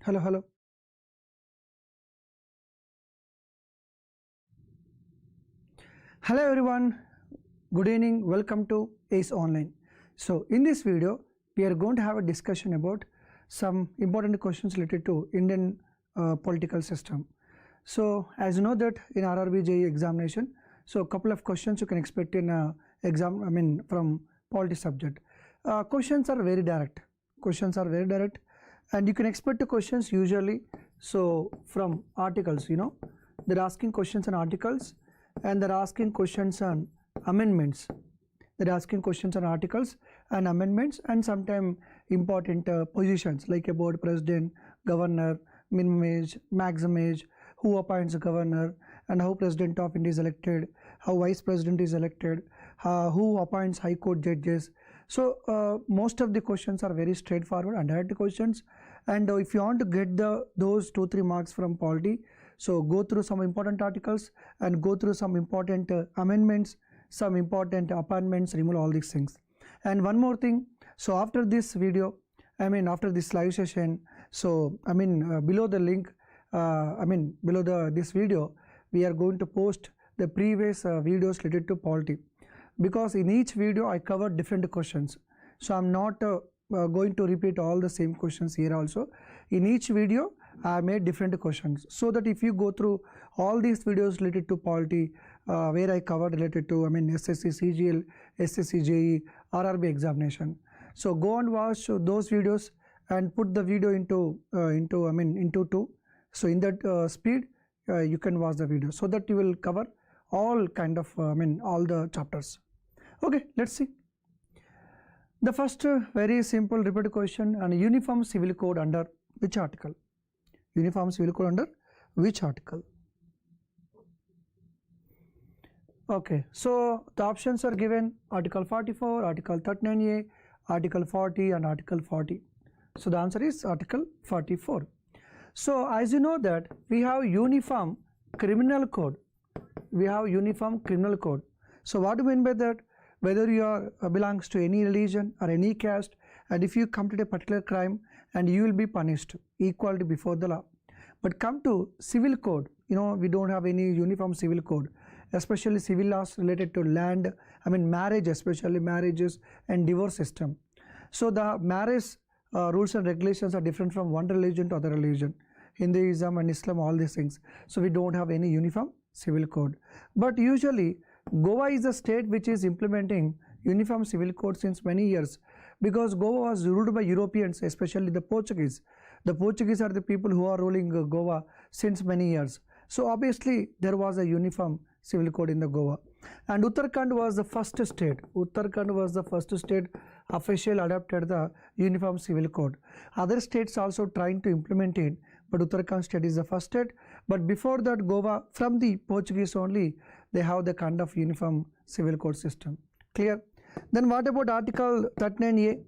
Hello, hello. Hello everyone, good evening, welcome to ACE Online. So in this video, we are going to have a discussion about some important questions related to Indian political system. So as you know that in RRB JE examination, so a couple of questions you can expect in exam, from polity subject. Questions are very direct, and you can expect the questions usually so from articles, they're asking questions on articles and they're asking questions on amendments. They're asking questions on articles and amendments and sometimes important positions like about president, governor, minimum age, maximum age, who appoints the governor and how president of India is elected, how vice president is elected, who appoints high court judges. So most of the questions are very straightforward and direct questions, and if you want to get those 2-3 marks from polity, so go through some important articles and go through some important amendments, some important appointments, remove all these things. And one more thing, so after this video, after this live session, so below the link, below this video, we are going to post the previous videos related to polity, because in each video I cover different questions, so I'm not going to repeat all the same questions here also. In each video I made different questions, so that if you go through all these videos related to polity, where I covered related to SSC CGL, SSC JE, RRB examination, so go and watch those videos and put the video into two, so in that speed you can watch the video, so that you will cover all kind of all the chapters. Okay, let's see. The first very simple repeated question: on Uniform Civil Code under which article? Uniform Civil Code under which article? Okay, so the options are given: Article 44, Article 39A, Article 40 and Article 40. So the answer is Article 44. So as you know that we have Uniform Criminal Code. So what do you mean by that? Whether you are belongs to any religion or any caste, and if you commit a particular crime, and you will be punished equality before the law. But come to civil code, we don't have any uniform civil code, especially civil laws related to land, marriage, especially marriages and divorce system. So the marriage rules and regulations are different from one religion to other religion, Hinduism and Islam, all these things. So we don't have any uniform civil code. But usually Goa is a state which is implementing uniform civil code since many years, because Goa was ruled by Europeans, especially the Portuguese. The Portuguese are the people who are ruling Goa since many years. So obviously there was a uniform civil code in the Goa. And Uttarakhand was the first state. Officially adopted the uniform civil code. Other states also trying to implement it, but Uttarakhand state is the first state. But before that, Goa, from the Portuguese only, they have the kind of uniform civil code system. Clear? Then what about Article 39A?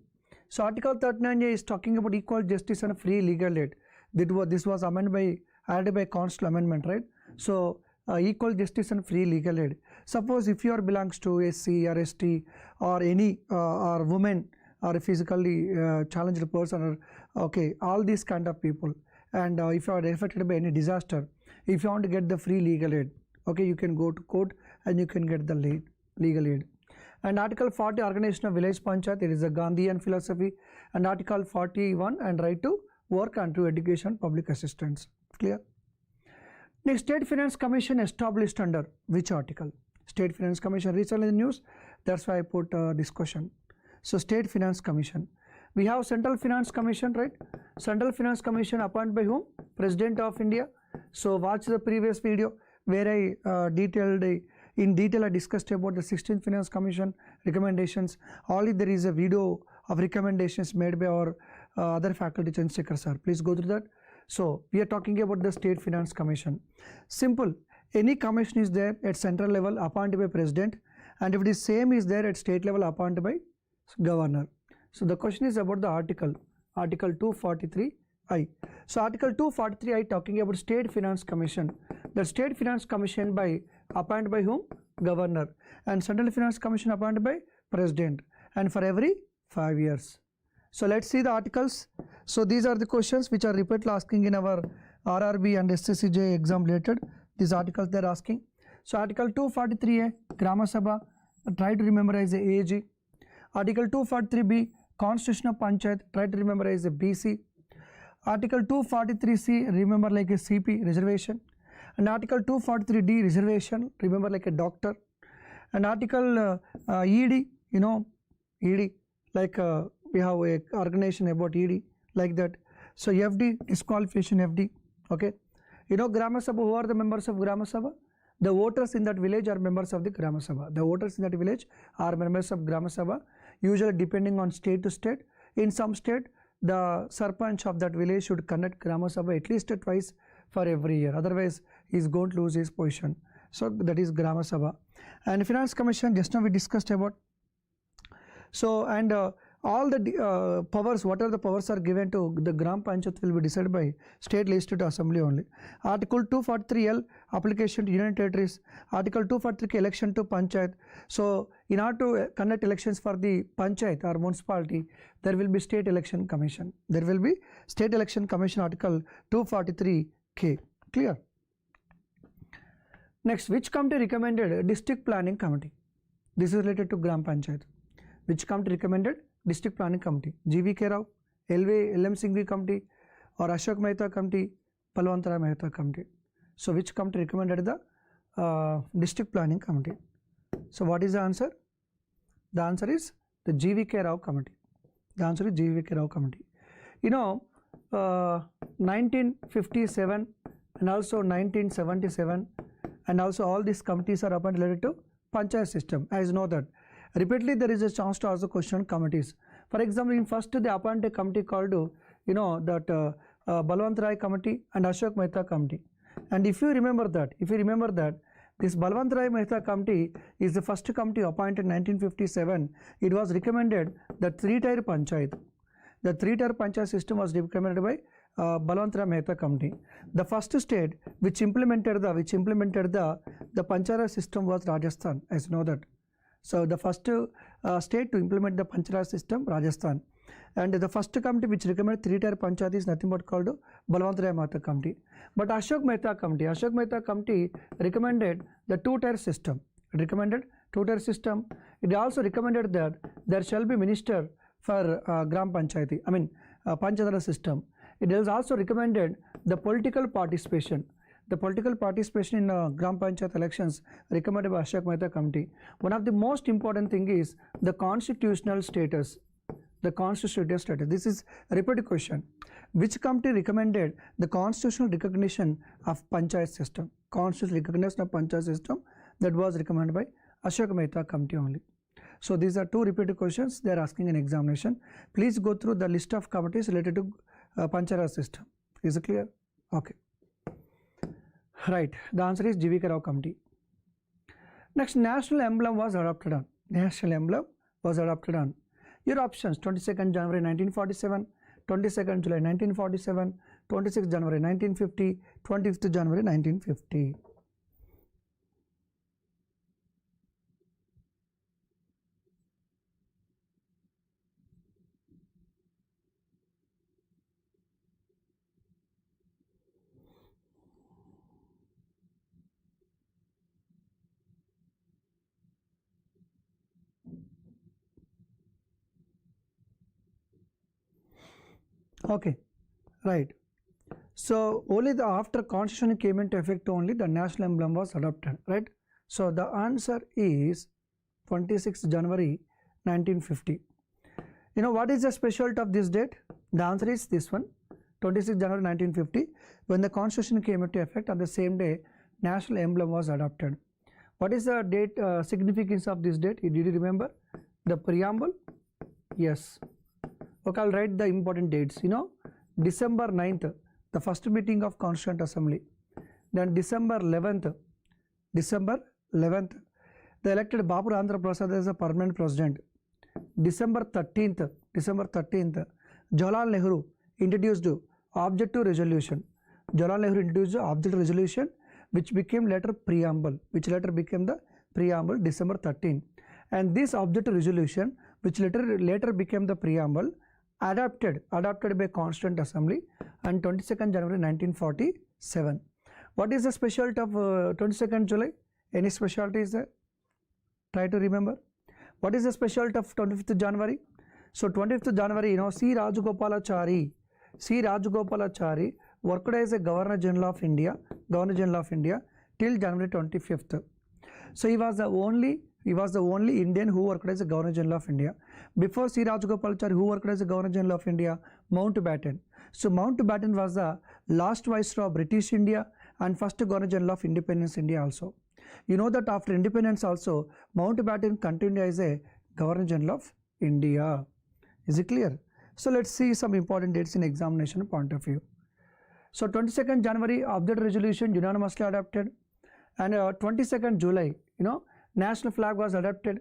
So Article 39A is talking about equal justice and free legal aid. This was added by Constitutional Amendment, right? So equal justice and free legal aid. Suppose if you are belongs to SC or ST or any or woman or a physically challenged person, or okay, all these kind of people, and if you are affected by any disaster, if you want to get the free legal aid, okay, you can go to court and you can get the legal aid. And Article 40, Organization of Village Panchayat, it is a Gandhian philosophy. And Article 41, and right to work and to education, public assistance. Clear? Next, State Finance Commission established under which article? State Finance Commission, recently in the news, that's why I put this question. So State Finance Commission. We have Central Finance Commission, right? Central Finance Commission appointed by whom? President of India. So watch the previous video where I in detail I discussed about the 16th Finance Commission recommendations. Only there is a video of recommendations made by our other faculty, Chandrasekhar sir. Please go through that. So we are talking about the State Finance Commission. Simple. Any commission is there at central level appointed by president, and if it is same is there at state level appointed by governor. So the question is about the article 243I. So Article 243I talking about State Finance Commission. The State Finance Commission appointed by whom? Governor. And Central Finance Commission appointed by President. And for every 5 years. So let's see the articles. So these are the questions which are repeatedly asking in our RRB and SSCJ exam related. These articles they are asking. So article 243A, Grama Sabha, try to remember as a AG. Article 243B, Constitution of Panchayat, try to remember as a BC. Article 243C, remember like a CP, reservation. And Article 243D, reservation, remember like a doctor. And Article ED, you know, ED, like we have a organization about ED, like that. So FD, disqualification FD, okay. You know Grama Sabha, who are the members of Grama Sabha? The voters in that village are members of the Grama Sabha. The voters in that village are members of Grama Sabha, usually depending on state to state. In some state, the Sarpanch of that village should conduct Grama Sabha at least twice for every year. Otherwise, he is going to lose his position. So that is Grama Sabha. And Finance Commission, just now we discussed about. So, and all the powers, whatever the powers are given to the Gram Panchayat will be decided by state legislative assembly only. Article 243L, application to union territories. Article 243K, election to Panchayat. So in order to conduct elections for the Panchayat or municipality, there will be state election commission. There will be state election commission, article 243K. Clear? Next, which committee recommended district planning committee? This is related to Gram Panchayat. Which committee recommended district planning committee? GVK Rao, LM Singhvi committee, or Ashok Mehta committee, Palwantara Mehta committee. So which committee recommended the district planning committee? So what is the answer? The answer is the GVK Rao committee. The answer is GVK Rao committee. You know, 1957 and also 1977 and also all these committees are appointed related to Panchayat system. As you know that repeatedly there is a chance to ask the question on committees. For example, in first they appointed a committee called, you know, that Balwant Rai committee and Ashok Mehta committee. And if you remember that, this Balwant Rai Mehta committee is the first committee appointed in 1957. It was recommended that three-tier Panchayat. The three-tier Panchayat system was recommended by Balwant Rai Mehta committee. The first state which implemented the Panchayat system was Rajasthan, as you know that. So the first state to implement the Panchayat system, Rajasthan. And the first committee which recommended three-tier Panchayat is nothing but called Balwant Rai Mehta committee. But Ashok Mehta committee recommended the two-tier system. It recommended two-tier system. It also recommended that there shall be minister for Gram Panchayati, Panchayat system. It has also recommended the political participation. The political participation in Gram Panchayat elections recommended by Ashok Mehta committee. One of the most important thing is the constitutional status. The constitutional status. This is a repeated question. Which committee recommended the constitutional recognition of Panchayat system? Constitutional recognition of Panchayat system, that was recommended by Ashok Mehta committee only. So these are two repeated questions they are asking in examination. Please go through the list of committees related to Panchayat system. Is it clear? Okay. Right. The answer is GVK Rao committee. Next, national emblem was adopted on. National emblem was adopted on. Your options: 22nd January 1947, 22nd July 1947, 26th January 1950, 25th January 1950. Okay, right. So only after constitution came into effect only the national emblem was adopted, right? So the answer is 26th January 1950. You know what is the specialty of this date? The answer is this one, 26th January 1950. When the constitution came into effect, on the same day national emblem was adopted. What is the date significance of this date? Did you remember? The preamble? Yes. Okay, I'll write the important dates. You know, December 9th, the first meeting of Constituent Assembly. Then December 11th, they elected Babu Andhra Prasad as a permanent president. December 13th, Jawaharlal Nehru introduced objective resolution. Jawaharlal Nehru introduced objective resolution, which became later preamble, December 13. And this objective resolution, which later became the preamble, adopted by Constituent Assembly on 22nd January 1947. What is the specialty of 22nd July? Any specialty is there? Try to remember. What is the specialty of 25th January? So 25th January, C. Rajagopalachari worked as a Governor General of India till January 25th. So he was the only Indian who worked as a Governor General of India. Before C. Rajagopalachari, who worked as a Governor General of India? Mountbatten. So Mountbatten was the last Viceroy of British India and first Governor General of Independence India also. You know that after independence also, Mountbatten continued as a Governor General of India. Is it clear? So let's see some important dates in examination point of view. So 22nd January, updated resolution unanimously adopted, and 22nd July, national flag was adopted.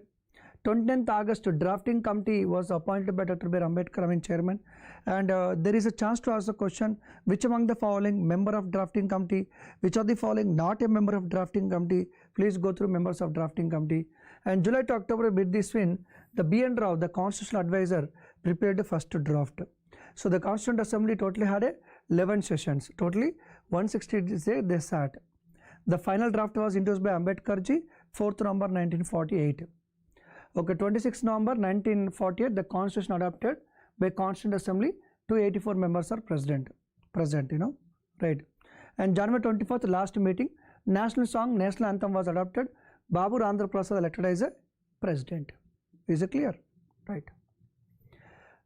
29th August, drafting committee was appointed by Dr. B. Ambedkar as chairman, and there is a chance to ask the question, which among the following member of drafting committee, which of the following not a member of drafting committee? Please go through members of drafting committee. And July to October between, the B.N. Rao, the constitutional advisor, prepared the first draft. So the Constituent Assembly totally had 11 sessions, totally 160 days they sat. The final draft was introduced by Ambedkar ji, 4th November 1948. Okay, 26th November 1948, the Constitution adopted by Constituent Assembly. 284 members are present, right. And January 24th, last meeting, national song, national anthem was adopted. Babu Randhra Prasad elected as a president. Is it clear? Right.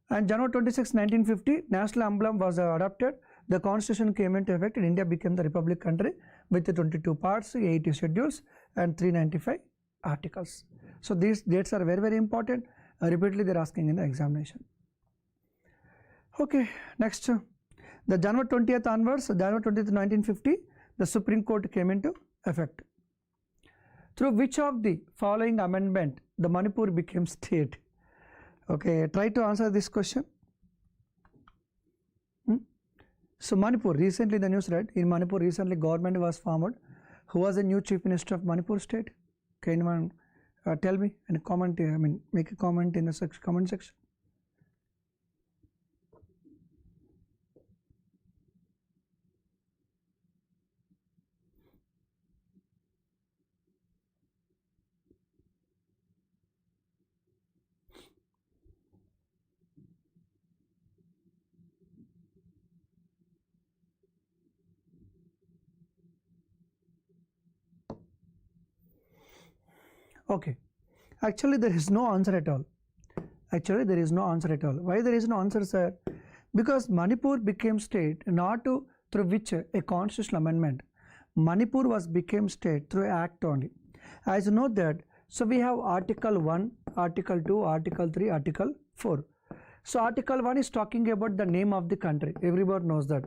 And January 26, 1950, national emblem was adopted. The constitution came into effect and India became the republic country with 22 parts, 80 schedules and 395 articles. So these dates are very, very important. Repeatedly they are asking in the examination. Okay, next. The January 20th onwards, January 20th, 1950, the Supreme Court came into effect. Through which of the following amendment the Manipur became state? Okay, try to answer this question. So Manipur, recently the news read, in Manipur recently government was formed. Who was the new chief minister of Manipur state? Can anyone tell me and comment, make a comment in the comment section. Okay, actually there is no answer at all. Why there is no answer, sir? Because Manipur became state not through which a constitutional amendment. Manipur became state through act only. As you know that, so we have Article 1, Article 2, Article 3, Article 4. So Article 1 is talking about the name of the country. Everybody knows that.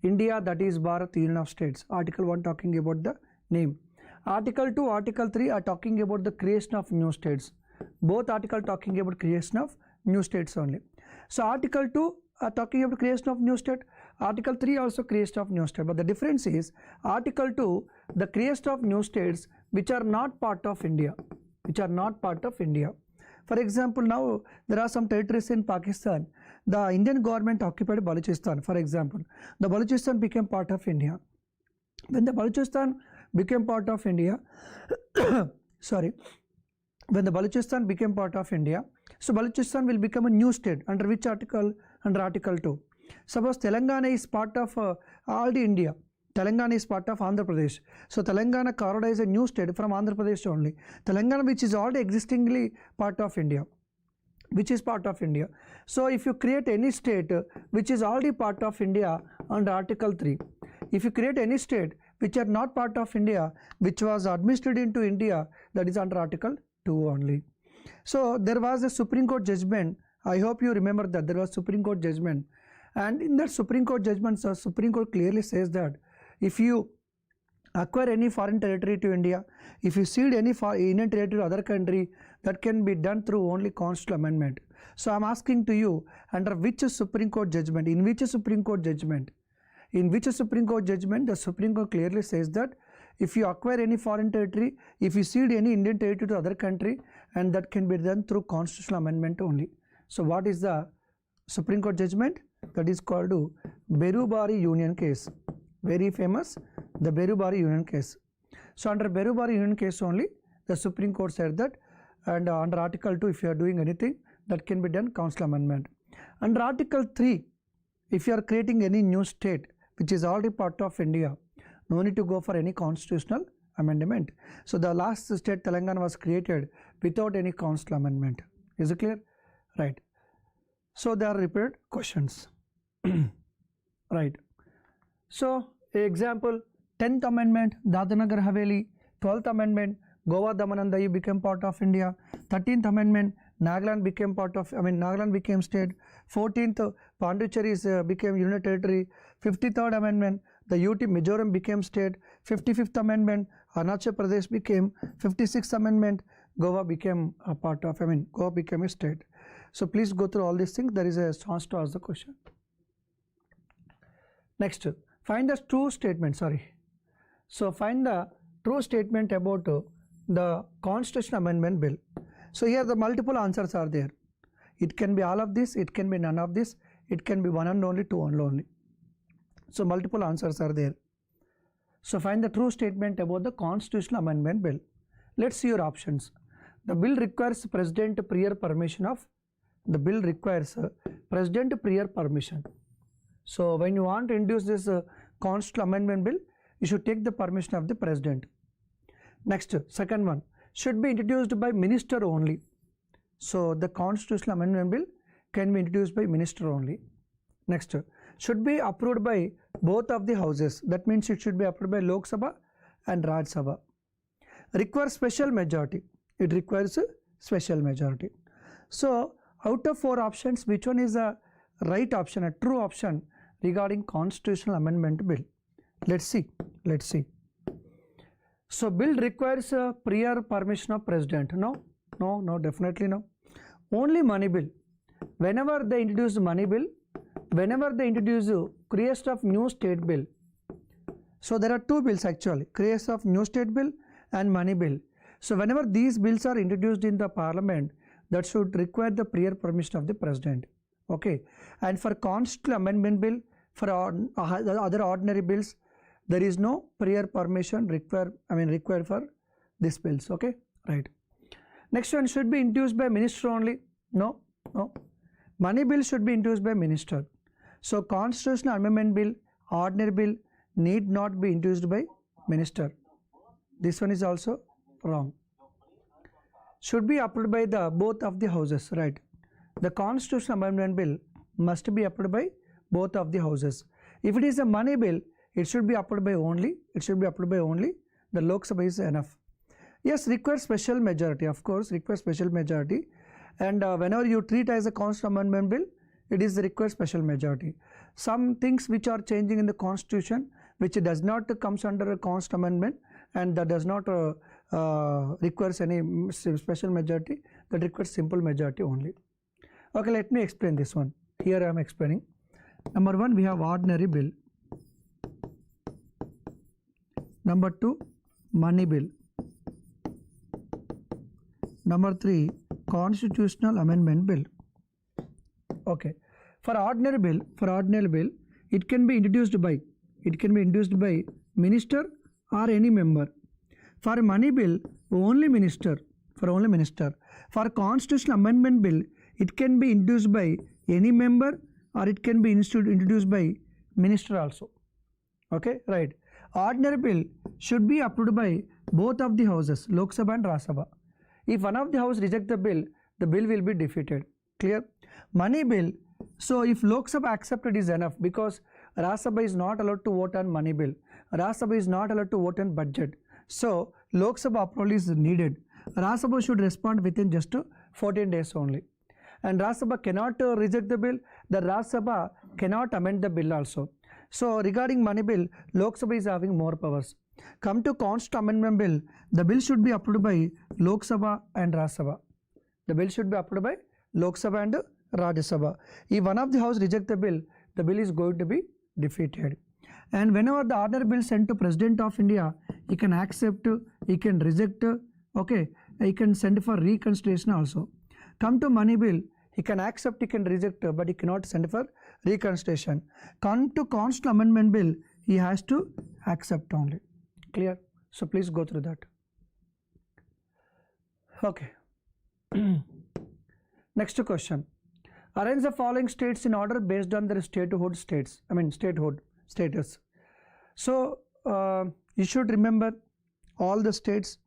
India, that is Bharat, Union of States. Article 1 talking about the name. Article 2, Article 3 are talking about the creation of new states. Both articles talking about creation of new states only. So Article 2 are talking about creation of new state. Article 3 also creation of new state. But the difference is Article 2, the creation of new states which are not part of India. For example, now there are some territories in Pakistan. The Indian government occupied Balochistan. For example, the Balochistan became part of India. When the Balochistan became part of India, when the Balochistan became part of India, so Balochistan will become a new state under which article? Under Article 2. Suppose Telangana is part of all the India. Telangana is part of Andhra Pradesh. So Telangana carved as a new state from Andhra Pradesh only. Telangana, which is already existingly part of India. So if you create any state which is already part of India under Article 3, if you create any state which are not part of India, which was administered into India, that is under Article 2 only. So there was a Supreme Court judgment. I hope you remember that there was Supreme Court judgment, and in that Supreme Court judgment, the Supreme Court clearly says that if you acquire any foreign territory to India, if you cede any Indian territory to other country, that can be done through only constitutional amendment. So I am asking to you, under which Supreme Court judgment, in which Supreme Court judgment, the Supreme Court clearly says that if you acquire any foreign territory, if you cede any Indian territory to other country, and that can be done through constitutional amendment only. So what is the Supreme Court judgment, that is called Berubari Union case. Very famous, the Berubari Union case. So under Berubari Union case only, the Supreme Court said that, and under Article 2, if you are doing anything, that can be done constitutional amendment. Under Article 3, if you are creating any new state which is already part of India, no need to go for any constitutional amendment. So the last state Telangana was created without any constitutional amendment. Is it clear? Right. So there are repeated questions. Right. So example, 10th amendment, Dadanagar Haveli, 12th amendment, Goa, Daman and Dayu became part of India. 13th amendment, Nagaland became Nagaland became state. 14th, Pondicherry became union territory. 53rd amendment, the UT Mizoram became state. 55th amendment, Arunachal Pradesh became. 56th amendment, Goa became a part of, Goa became a state. So please go through all these things. There is a chance to ask the question. Next, find the true statement, So find the true statement about the Constitution Amendment Bill. So here the multiple answers are there. It can be all of this, it can be none of this, it can be one and only, two and only. So multiple answers are there. So find the true statement about the Constitutional Amendment Bill. Let's see your options. The bill requires President prior permission of, prior permission. So when you want to introduce this Constitutional Amendment Bill, you should take the permission of the President. Next, second one, should be introduced by minister only. So the Constitutional Amendment Bill can be introduced by minister only. Next, should be approved by both of the houses. That means it should be approved by Lok Sabha and Raj Sabha. Requires special majority. It requires a special majority. So out of 4 options, which one is a right option, a true option regarding Constitutional Amendment Bill? Let's see. So bill requires a prior permission of President. No, definitely no. Only money bill. Whenever they introduce money bill, whenever they introduce creation of new state bill. So there are 2 bills actually, creation of new state bill and money bill. So whenever these bills are introduced in the parliament, that should require the prior permission of the President. Okay. And for Constitutional Amendment Bill, for other ordinary bills, there is no prior permission required for these bills. Okay, right. Next one, should be introduced by minister only. No. Money bill should be introduced by minister. So Constitutional Amendment Bill, ordinary bill need not be introduced by minister. This one is also wrong. Should be approved by the both of the houses, right? The Constitutional Amendment Bill must be approved by both of the houses. If it is a money bill, it should be approved by only. The Lok Sabha is enough. Yes, requires special majority. Of course, requires special majority. And whenever you treat as a Constitutional Amendment Bill, it is requires special majority. Some things which are changing in the Constitution, which does not comes under a Constitutional Amendment, and that does not requires any special majority, that requires simple majority only. Okay, let me explain this one. Here I am explaining. Number 1, we have ordinary bill. Number 2, money bill. Number 3, Constitutional Amendment Bill. Okay. For ordinary bill, it can be introduced by minister or any member. For money bill, only minister. For Constitutional Amendment Bill, it can be introduced by any member or it can be introduced by minister also. Okay, right. Ordinary bill should be approved by both of the houses, Lok Sabha and Raj Sabha. If one of the house reject the bill will be defeated. Clear? Money bill, so if Lok Sabha accepted is enough, because Raj Sabha is not allowed to vote on money bill. Raj Sabha is not allowed to vote on budget. So Lok Sabha approval is needed. Raj Sabha should respond within just 14 days only. And Raj Sabha cannot reject the bill. The Raj Sabha cannot amend the bill also. So regarding money bill, Lok Sabha is having more powers. Come to Constitutional Amendment Bill, the bill should be approved by Lok Sabha and Raj Sabha. The bill should be approved by Lok Sabha and Rajya Sabha. If one of the house reject the bill is going to be defeated. And whenever the ordinary bill sent to President of India, he can accept, he can reject, okay, he can send for reconsideration also. Come to money bill, He can accept, he can reject, but he cannot send for reconsideration. Come to Constitutional Amendment Bill, he has to accept only. Clear? So please go through that. Okay. Next question. Arrange the following states in order based on their statehood status. So you should remember all the states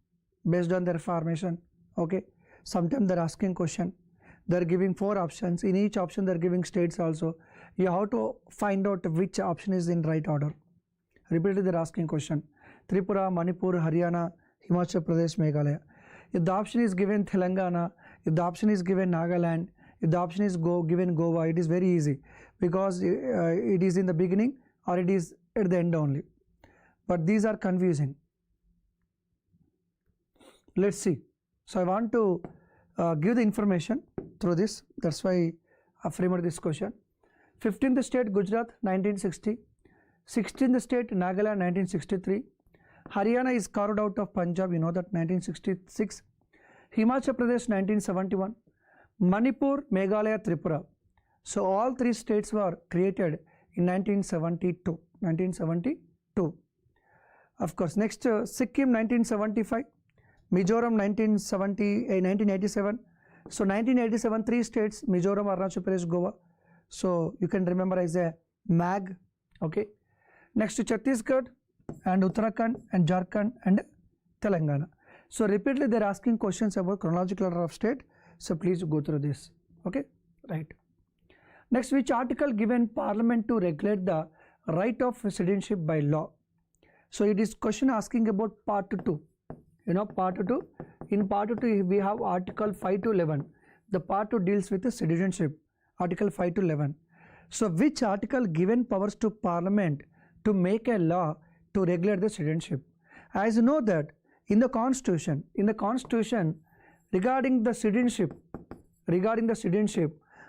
based on their formation. Okay. Sometimes they're asking question. They're giving 4 options. In each option they're giving states also. You have to find out which option is in right order. Repeatedly they're asking question. Tripura, Manipur, Haryana, Himachal Pradesh, Meghalaya. If the option is given Telangana, if the option is given Nagaland, if the option is given Goa, it is very easy because it is in the beginning or it is at the end only. But these are confusing. Let's see. So I want to give the information through this. That's why I framed this question. 15th state Gujarat 1960, 16th state Nagaland 1963, Haryana is carved out of Punjab, you know that, 1966, Himachal Pradesh 1971, Manipur, Meghalaya, Tripura. So all 3 states were created in 1972. Of course, next Sikkim 1975, Mizoram 1987. So 1987 3 states, Mizoram, Arunachal Pradesh, Goa. So you can remember as a MAG. Okay. Next to Chhattisgarh and Uttarakhand and Jharkhand and Telangana. So repeatedly they are asking questions about chronological order of state. So please go through this. Okay. Right. Next, which article given Parliament to regulate the right of citizenship by law? So it is question asking about part 2. You know, part 2. In part 2 we have article 5 to 11. The part 2 deals with the citizenship. Article 5 to 11. So which article given powers to Parliament to make a law to regulate the citizenship? As you know that in the Constitution, regarding the citizenship,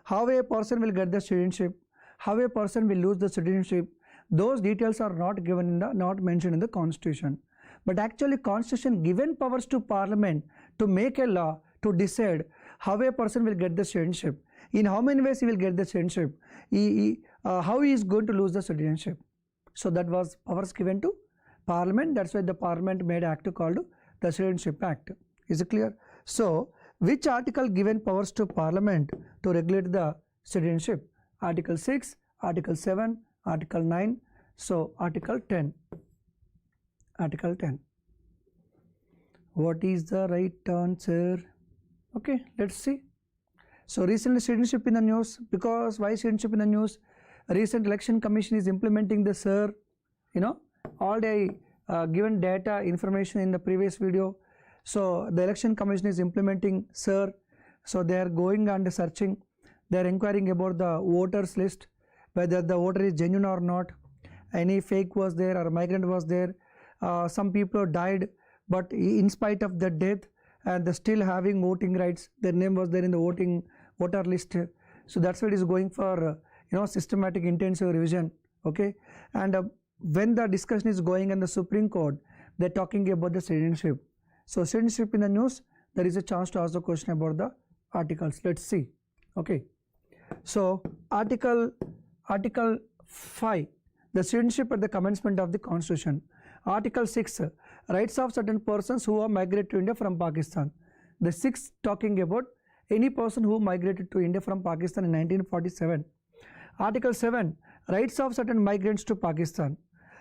how a person will get the citizenship, how a person will lose the citizenship, those details are not given not mentioned in the Constitution. But actually Constitution given powers to Parliament to make a law to decide how a person will get the citizenship, in how many ways he will get the citizenship, how he is going to lose the citizenship. So that was powers given to Parliament. That's why the Parliament made act called the Citizenship Act. Is it clear? So which article given powers to Parliament to regulate the citizenship? Article 6, Article 7, Article 9, so Article 10. Article 10. What is the right answer? Okay, let's see. So recently citizenship in the news. Because why citizenship in the news? Recent election commission is implementing the SIR. You know, all the given data information in the previous video. So the election commission is implementing SIR. So they are going and searching. They are inquiring about the voters list, whether the voter is genuine or not, any fake was there or migrant was there. Some people died, but in spite of the death, and they're still having voting rights, their name was there in the voter list. So that's why it is going for systematic intensive revision. Okay, and when the discussion is going in the Supreme Court, they're talking about the citizenship. So citizenship in the news, there is a chance to ask the question about the articles. Let's see. Okay, so Article 5, the citizenship at the commencement of the Constitution. Article 6, rights of certain persons who have migrated to India from Pakistan. The 6th talking about any person who migrated to India from Pakistan in 1947. Article 7, rights of certain migrants to Pakistan.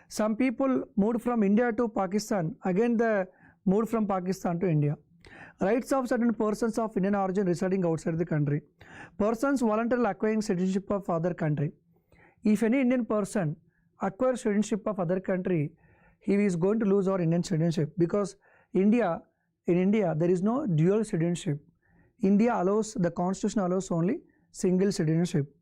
Some people moved from India to Pakistan, again they moved from Pakistan to India. Rights of certain persons of Indian origin residing outside the country. Persons voluntarily acquiring citizenship of other country. If any Indian person acquires citizenship of other country, he is going to lose our Indian citizenship, because in India there is no dual citizenship. India allows, the Constitution allows only single citizenship.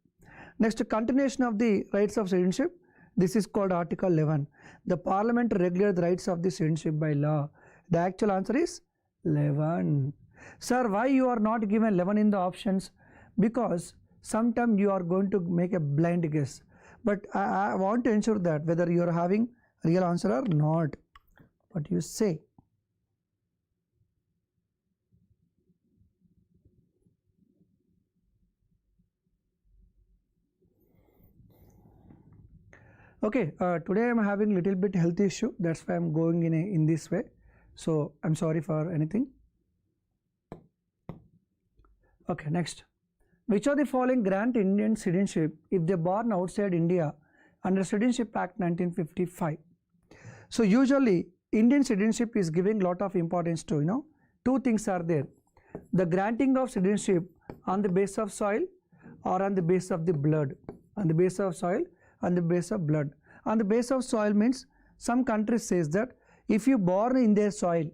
Next, continuation of the rights of citizenship. This is called Article 11. The Parliament regulates the rights of the citizenship by law. The actual answer is 11. Sir, why you are not given 11 in the options? Because sometimes you are going to make a blind guess. But I want to ensure that whether you are having real answer or not. What you say? Okay, today I am having little bit health issue, that's why I am going in this way. So I am sorry for anything. Okay, next. Which of the following grant Indian citizenship if they born outside India under Citizenship Act 1955? So usually Indian citizenship is giving lot of importance to, two things are there. The granting of citizenship on the basis of soil or on the basis of the blood. On the basis of soil, on the basis of blood. On the basis of soil means some countries says that if you born in their soil,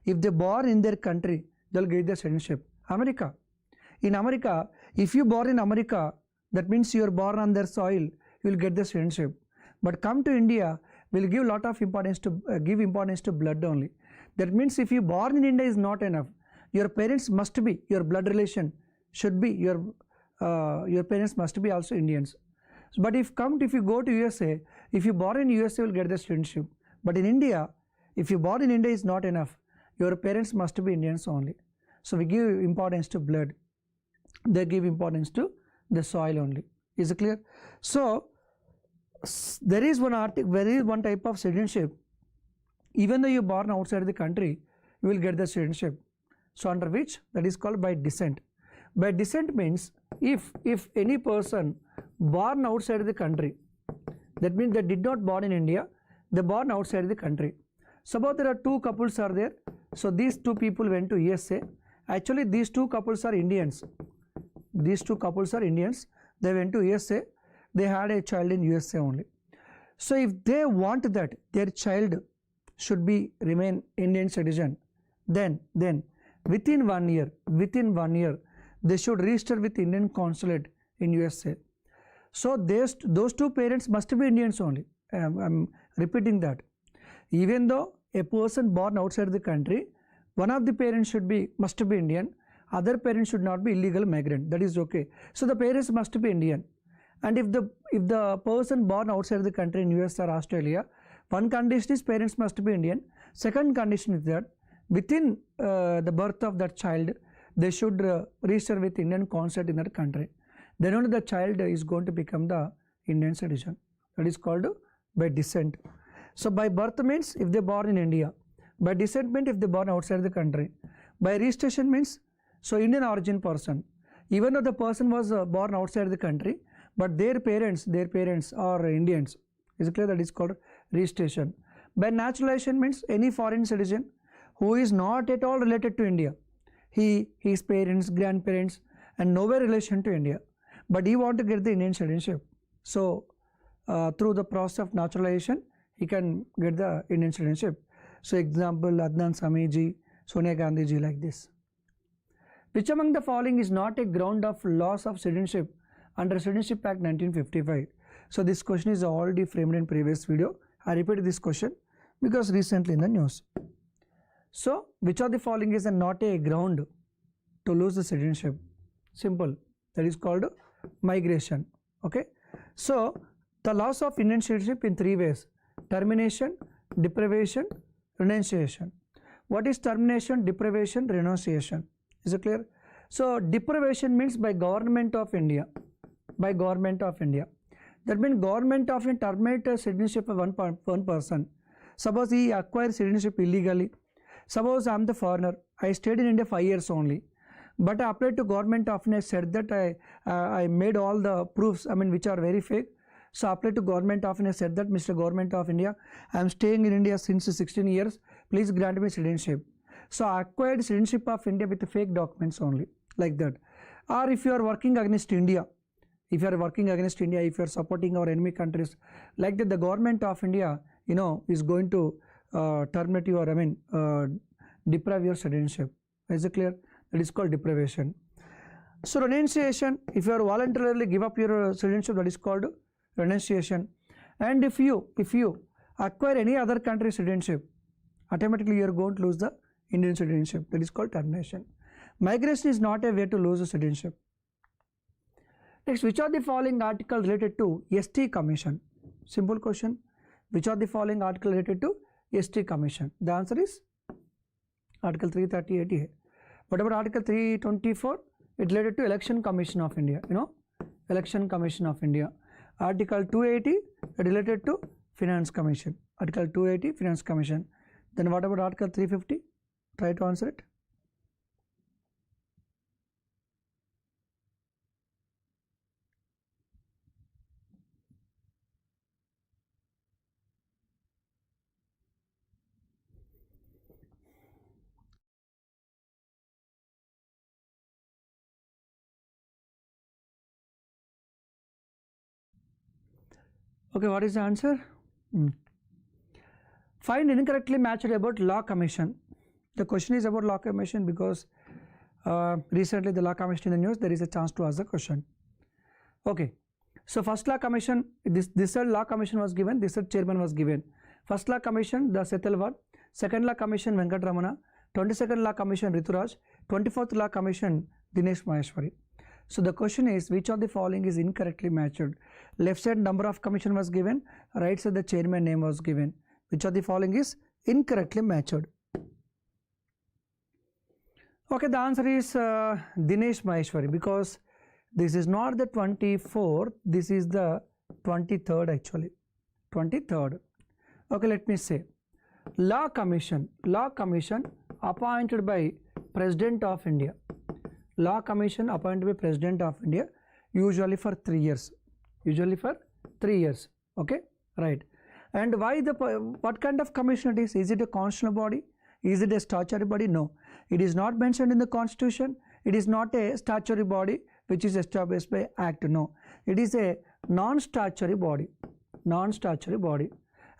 if they born in their country, they'll get the citizenship. America. In America, if you born in America, that means you are born on their soil, you will get the citizenship. But come to India, we'll give lot of importance to give importance to blood only. That means if you born in India is not enough. Your parents must be, your blood relation should be, your parents must be also Indians. But if you go to USA, if you born in USA, you will get the citizenship. But in India, if you born in India is not enough. Your parents must be Indians only. So we give importance to blood. They give importance to the soil only. Is it clear? So there is one type of citizenship. Even though you are born outside the country, you will get the citizenship. So under which? That is called by descent. By descent means if any person born outside the country, that means they did not born in India, they born outside the country. Suppose there are two couples are there. So these two people went to USA. Actually these two couples are Indians. These two couples are Indians. They went to USA. They had a child in USA only. So if they want that their child should remain Indian citizen, then within 1 year, they should register with Indian consulate in USA. So those two parents must be Indians only. I'm repeating that. Even though a person born outside the country, one of the parents must be Indian, other parents should not be illegal migrant. That is okay. So the parents must be Indian. And if the person born outside the country in US or Australia, one condition is parents must be Indian. Second condition is that within the birth of that child, they should register with Indian consulate in that country. Then only the child is going to become the Indian citizen. That is called by descent. So by birth means if they born in India. By descent means if they born outside the country. By registration means so Indian origin person. Even though the person was born outside the country, but their parents are Indians. Is it clear? That is called registration. By naturalization means any foreign citizen who is not at all related to India. His parents, grandparents, and nowhere relation to India, but he want to get the Indian citizenship. So through the process of naturalization, he can get the Indian citizenship. So example, Adnan Sami ji, Sonia Gandhi ji, like this. Which among the following is not a ground of loss of citizenship under Citizenship Act 1955? So this question is already framed in previous video. I repeated this question because recently in the news. So which of the following is not a ground to lose the citizenship? Simple. That is called migration. Okay. So the loss of Indian citizenship in three ways: termination, deprivation, renunciation. What is termination, deprivation, renunciation? Is it clear? So deprivation means by government of India. By government of India. That means government of India terminate citizenship of one person. Suppose he acquired citizenship illegally. Suppose I am the foreigner. I stayed in India 5 years only. But I applied to government of India, said that I made all the proofs, which are very fake. So I applied to government of India, said that Mr. Government of India, I am staying in India since 16 years. Please grant me citizenship. So I acquired citizenship of India with fake documents only, like that. Or if you are working against India, if you are supporting our enemy countries, like that, the government of India, is going to terminate your, deprive your citizenship. Is it clear? That is called deprivation. So renunciation, if you are voluntarily give up your citizenship, that is called renunciation. And if you acquire any other country citizenship, automatically you are going to lose the Indian citizenship. That is called termination. Migration is not a way to lose a citizenship. Next, which are the following articles related to ST Commission? Simple question. Which are the following articles related to ST Commission? The answer is Article 338A. What about Article 324? It related to Election Commission of India. Election Commission of India. Article 280 related to Finance Commission. Article 280 Finance Commission. Then what about Article 350? Try to answer it. Okay, what is the answer? Find incorrectly matched about Law Commission. The question is about Law Commission because recently the Law Commission in the news, there is a chance to ask the question. Okay, so first Law Commission, this Law Commission was given, this chairman was given. First Law Commission, the Setalwar. Second Law Commission, Venkatramana. 22nd Law Commission, Rituraj. 24th Law Commission, Dinesh Maheshwari. So the question is, which of the following is incorrectly matched? Left side number of commission was given, right side the chairman name was given. Which of the following is incorrectly matched? Okay, the answer is Dinesh Maheshwari, because this is not the 24th, this is the 23rd actually. 23rd. Okay, let me say. Law Commission appointed by President of India. Law Commission appointed by President of India, usually for 3 years. Usually for 3 years. Okay, right. And why what kind of commission it is? Is it a constitutional body? Is it a statutory body? No. It is not mentioned in the Constitution. It is not a statutory body which is established by Act. No. It is a non-statutory body. Non-statutory body.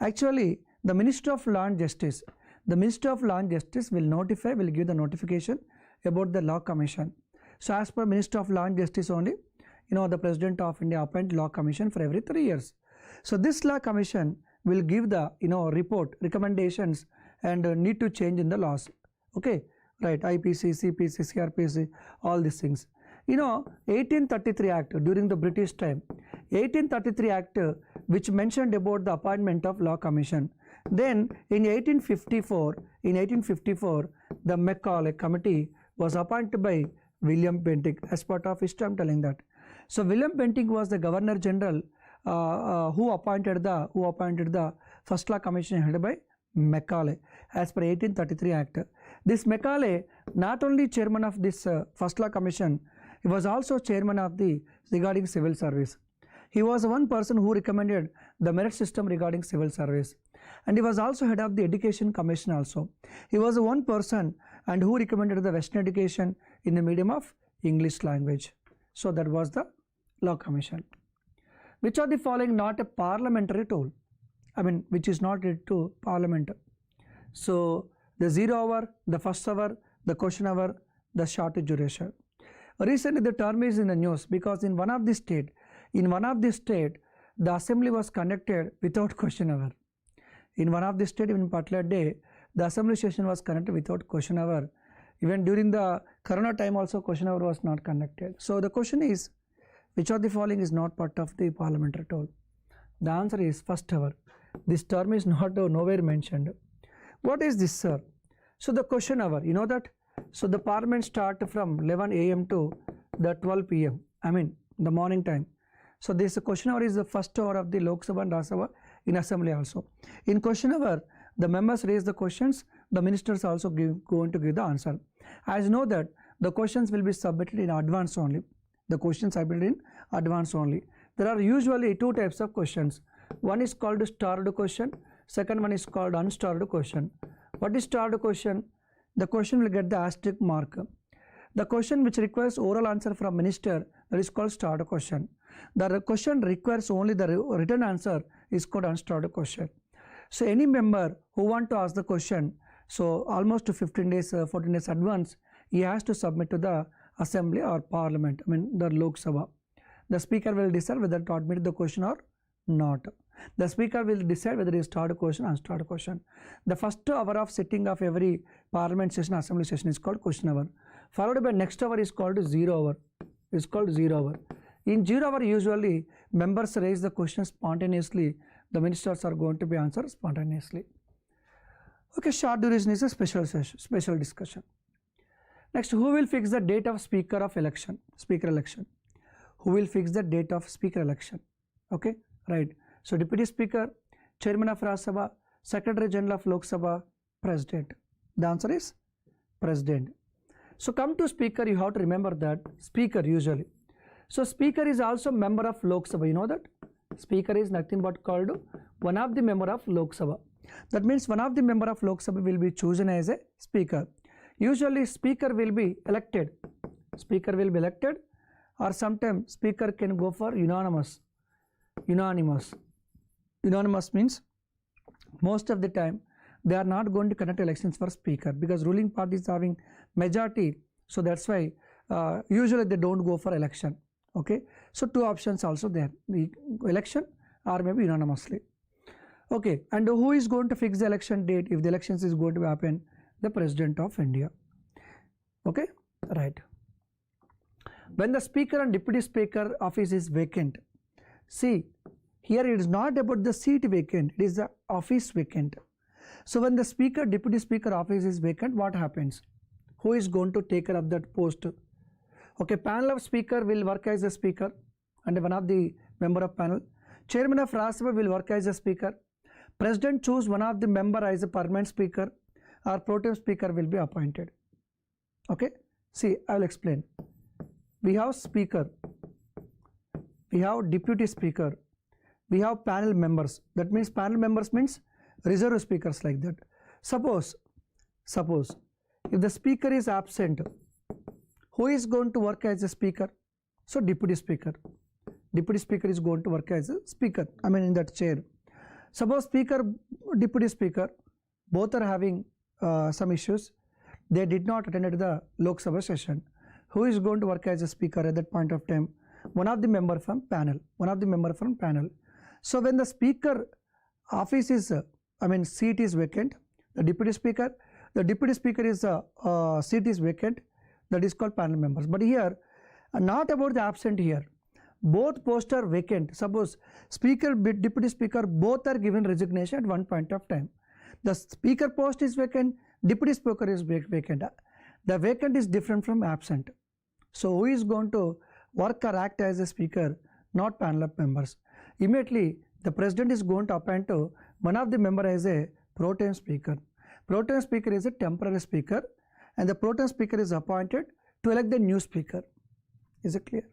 Actually, the Minister of Law and Justice. The Minister of Law and Justice will give the notification about the Law Commission. So as per Minister of Law and Justice only, the President of India appoint Law Commission for every 3 years. So this Law Commission will give the report, recommendations, and need to change in the laws. Okay, right, IPC, CPC, CRPC, all these things. 1833 Act during the British time, 1833 Act which mentioned about the appointment of Law Commission. Then in 1854, the Macaulay Committee was appointed by William Bentinck. As part of history, I am telling that. So William Bentinck was the Governor General who appointed the First Law Commission headed by Macaulay as per 1833 Act. This Macaulay, not only chairman of this First Law Commission, he was also chairman of the regarding civil service. He was one person who recommended the merit system regarding civil service, and he was also head of the Education Commission also. He was one person and who recommended the Western education in the medium of English language. So that was the Law Commission. Which of the following not a parliamentary tool? Which is not related to Parliament. So the 0 hour, the first hour, the question hour, the short duration. Recently the term is in the news because in one of the state, the assembly was conducted without question hour. In one of the state, in particular day, the assembly session was conducted without question hour. Even during the corona time also question hour was not conducted. So the question is, which of the following is not part of the parliamentary tool? The answer is first hour. This term is not nowhere mentioned. What is this, sir? So the question hour, that? So the parliament start from 11 a.m. to the 12 p.m. The morning time. So this question hour is the first hour of the Lok Sabha and Rajya Sabha in assembly also. In question hour, the members raise the questions, the ministers also going to give the answer. As you know that the questions will be submitted in advance only. The questions are built in advance only. There are usually two types of questions. One is called starred question. Second one is called unstarred question. What is starred question? The question will get the asterisk mark. The question which requires oral answer from minister, that is called starred question. The question requires only the written answer is called unstarred question. So any member who want to ask the question, so almost 15 days, 14 days advance, he has to submit to the assembly or parliament, the Lok Sabha. The speaker will decide whether to admit the question or not. The speaker will decide whether it is starred question or unstarred question. The first hour of sitting of every parliament session, assembly session is called question hour. Followed by next hour is called 0 hour. Is called 0 hour. In 0 hour, usually members raise the question spontaneously. The ministers are going to be answered spontaneously. Okay, short duration is a special session, special discussion. Next, who will fix the date of speaker of election? Speaker election. Who will fix the date of speaker election? Okay, right. So Deputy Speaker, Chairman of Rajya Sabha, Secretary General of Lok Sabha, President. The answer is President. So come to Speaker, you have to remember that Speaker usually. So Speaker is also member of Lok Sabha, you know that? Speaker is nothing but called one of the member of Lok Sabha. That means one of the member of Lok Sabha will be chosen as a Speaker. Usually Speaker will be elected. Speaker will be elected, or sometimes Speaker can go for unanimous. Unanimous means most of the time they are not going to conduct elections for Speaker because ruling party is having majority. So that's why usually they don't go for election. Okay, so two options also there, the election or maybe unanimously. Okay, and who is going to fix the election date if the elections is going to happen? The President of India. Okay, right. When the Speaker and Deputy Speaker office is vacant, see here it is not about the seat vacant, it is the office vacant. So when the Speaker, Deputy Speaker office is vacant, what happens? Who is going to take care of that post? Okay, panel of Speaker will work as a Speaker and one of the member of panel. Chairman of Rajya Sabha will work as a Speaker. President choose one of the member as a permanent Speaker, or pro tem Speaker will be appointed. Okay, see I will explain. We have Speaker, we have Deputy Speaker, we have panel members. That means panel members means reserve speakers like that. Suppose if the Speaker is absent, who is going to work as a Speaker? So Deputy Speaker. Deputy Speaker is going to work as a Speaker, I mean in that chair. Suppose Speaker, Deputy Speaker, both are having some issues. They did not attend the Lok Sabha session. Who is going to work as a Speaker at that point of time? One of the member from panel. So when the Speaker office is, seat is vacant, the Deputy Speaker is seat is vacant, that is called panel members. But here, not about the absent here. Both posts are vacant. Suppose Speaker, Deputy Speaker, both are given resignation at one point of time. The Speaker post is vacant, Deputy Speaker is vacant. The vacant is different from absent. So who is going to work or act as a Speaker? Not panel of members. Immediately, the President is going to appoint one of the member as a pro tem Speaker. Pro tem Speaker is a temporary Speaker, and the pro tem Speaker is appointed to elect the new Speaker. Is it clear?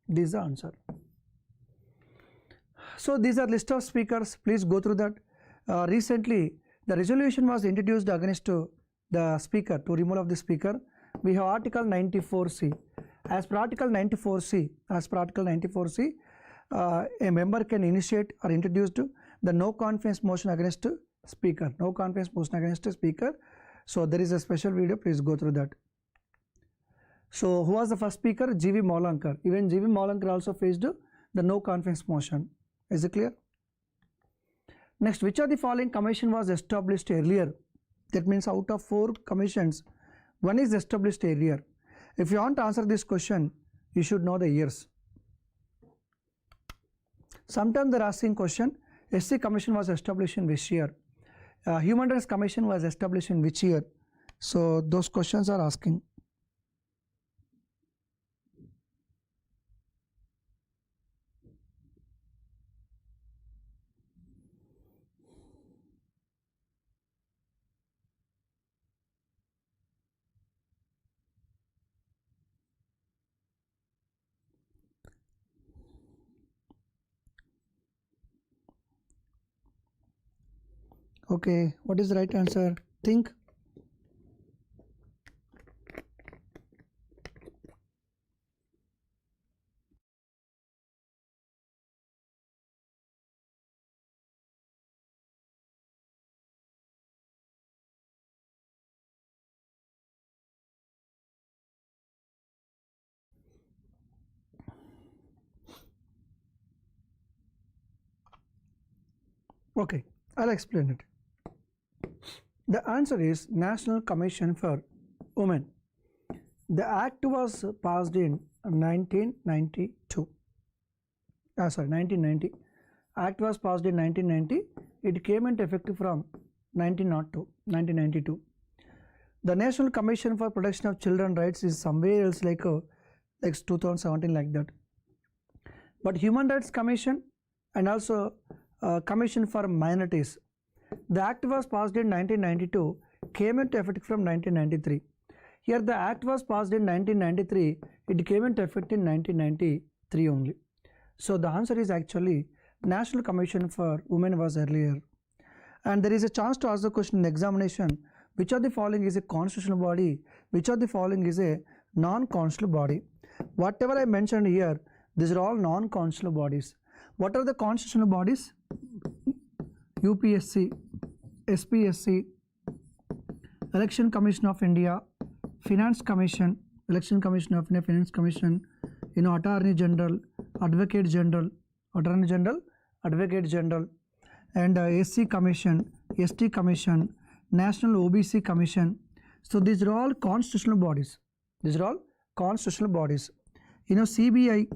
This is the answer. So these are list of speakers. Please go through that. Recently, the resolution was introduced against the Speaker, to removal of the Speaker. We have Article 94C. As per Article 94C, a member can initiate or introduce the no confidence motion against Speaker. No confidence motion against Speaker. So there is a special video. Please go through that. So who was the first Speaker? G.V. Maulankar. Even G.V. Maulankar also faced the no confidence motion. Is it clear? Next, which of the following commission was established earlier? That means out of 4 commissions, one is established earlier. If you want to answer this question, you should know the years. Sometimes they are asking question, SC Commission was established in which year? Human Rights Commission was established in which year? So those questions are asking. Okay, what is the right answer? Think. Okay, I'll explain it. The answer is National Commission for Women. The act was passed in 1992. 1990. Act was passed in 1990. It came into effect from 1992. The National Commission for Protection of Children's Rights is somewhere else like 2017 like that. But Human Rights Commission and also Commission for Minorities. The act was passed in 1992, came into effect from 1993. Here the act was passed in 1993, it came into effect in 1993 only. So the answer is actually National Commission for Women was earlier. And there is a chance to ask the question in the examination, which of the following is a constitutional body, which of the following is a non-constitutional body. Whatever I mentioned here, these are all non-constitutional bodies. What are the constitutional bodies? UPSC, SPSC, Election Commission of India, Finance Commission, Election Commission of India, Finance Commission, Attorney General, Advocate General, Attorney General, Advocate General, and SC Commission, ST Commission, National OBC Commission. So these are all constitutional bodies. These are all constitutional bodies. CBI,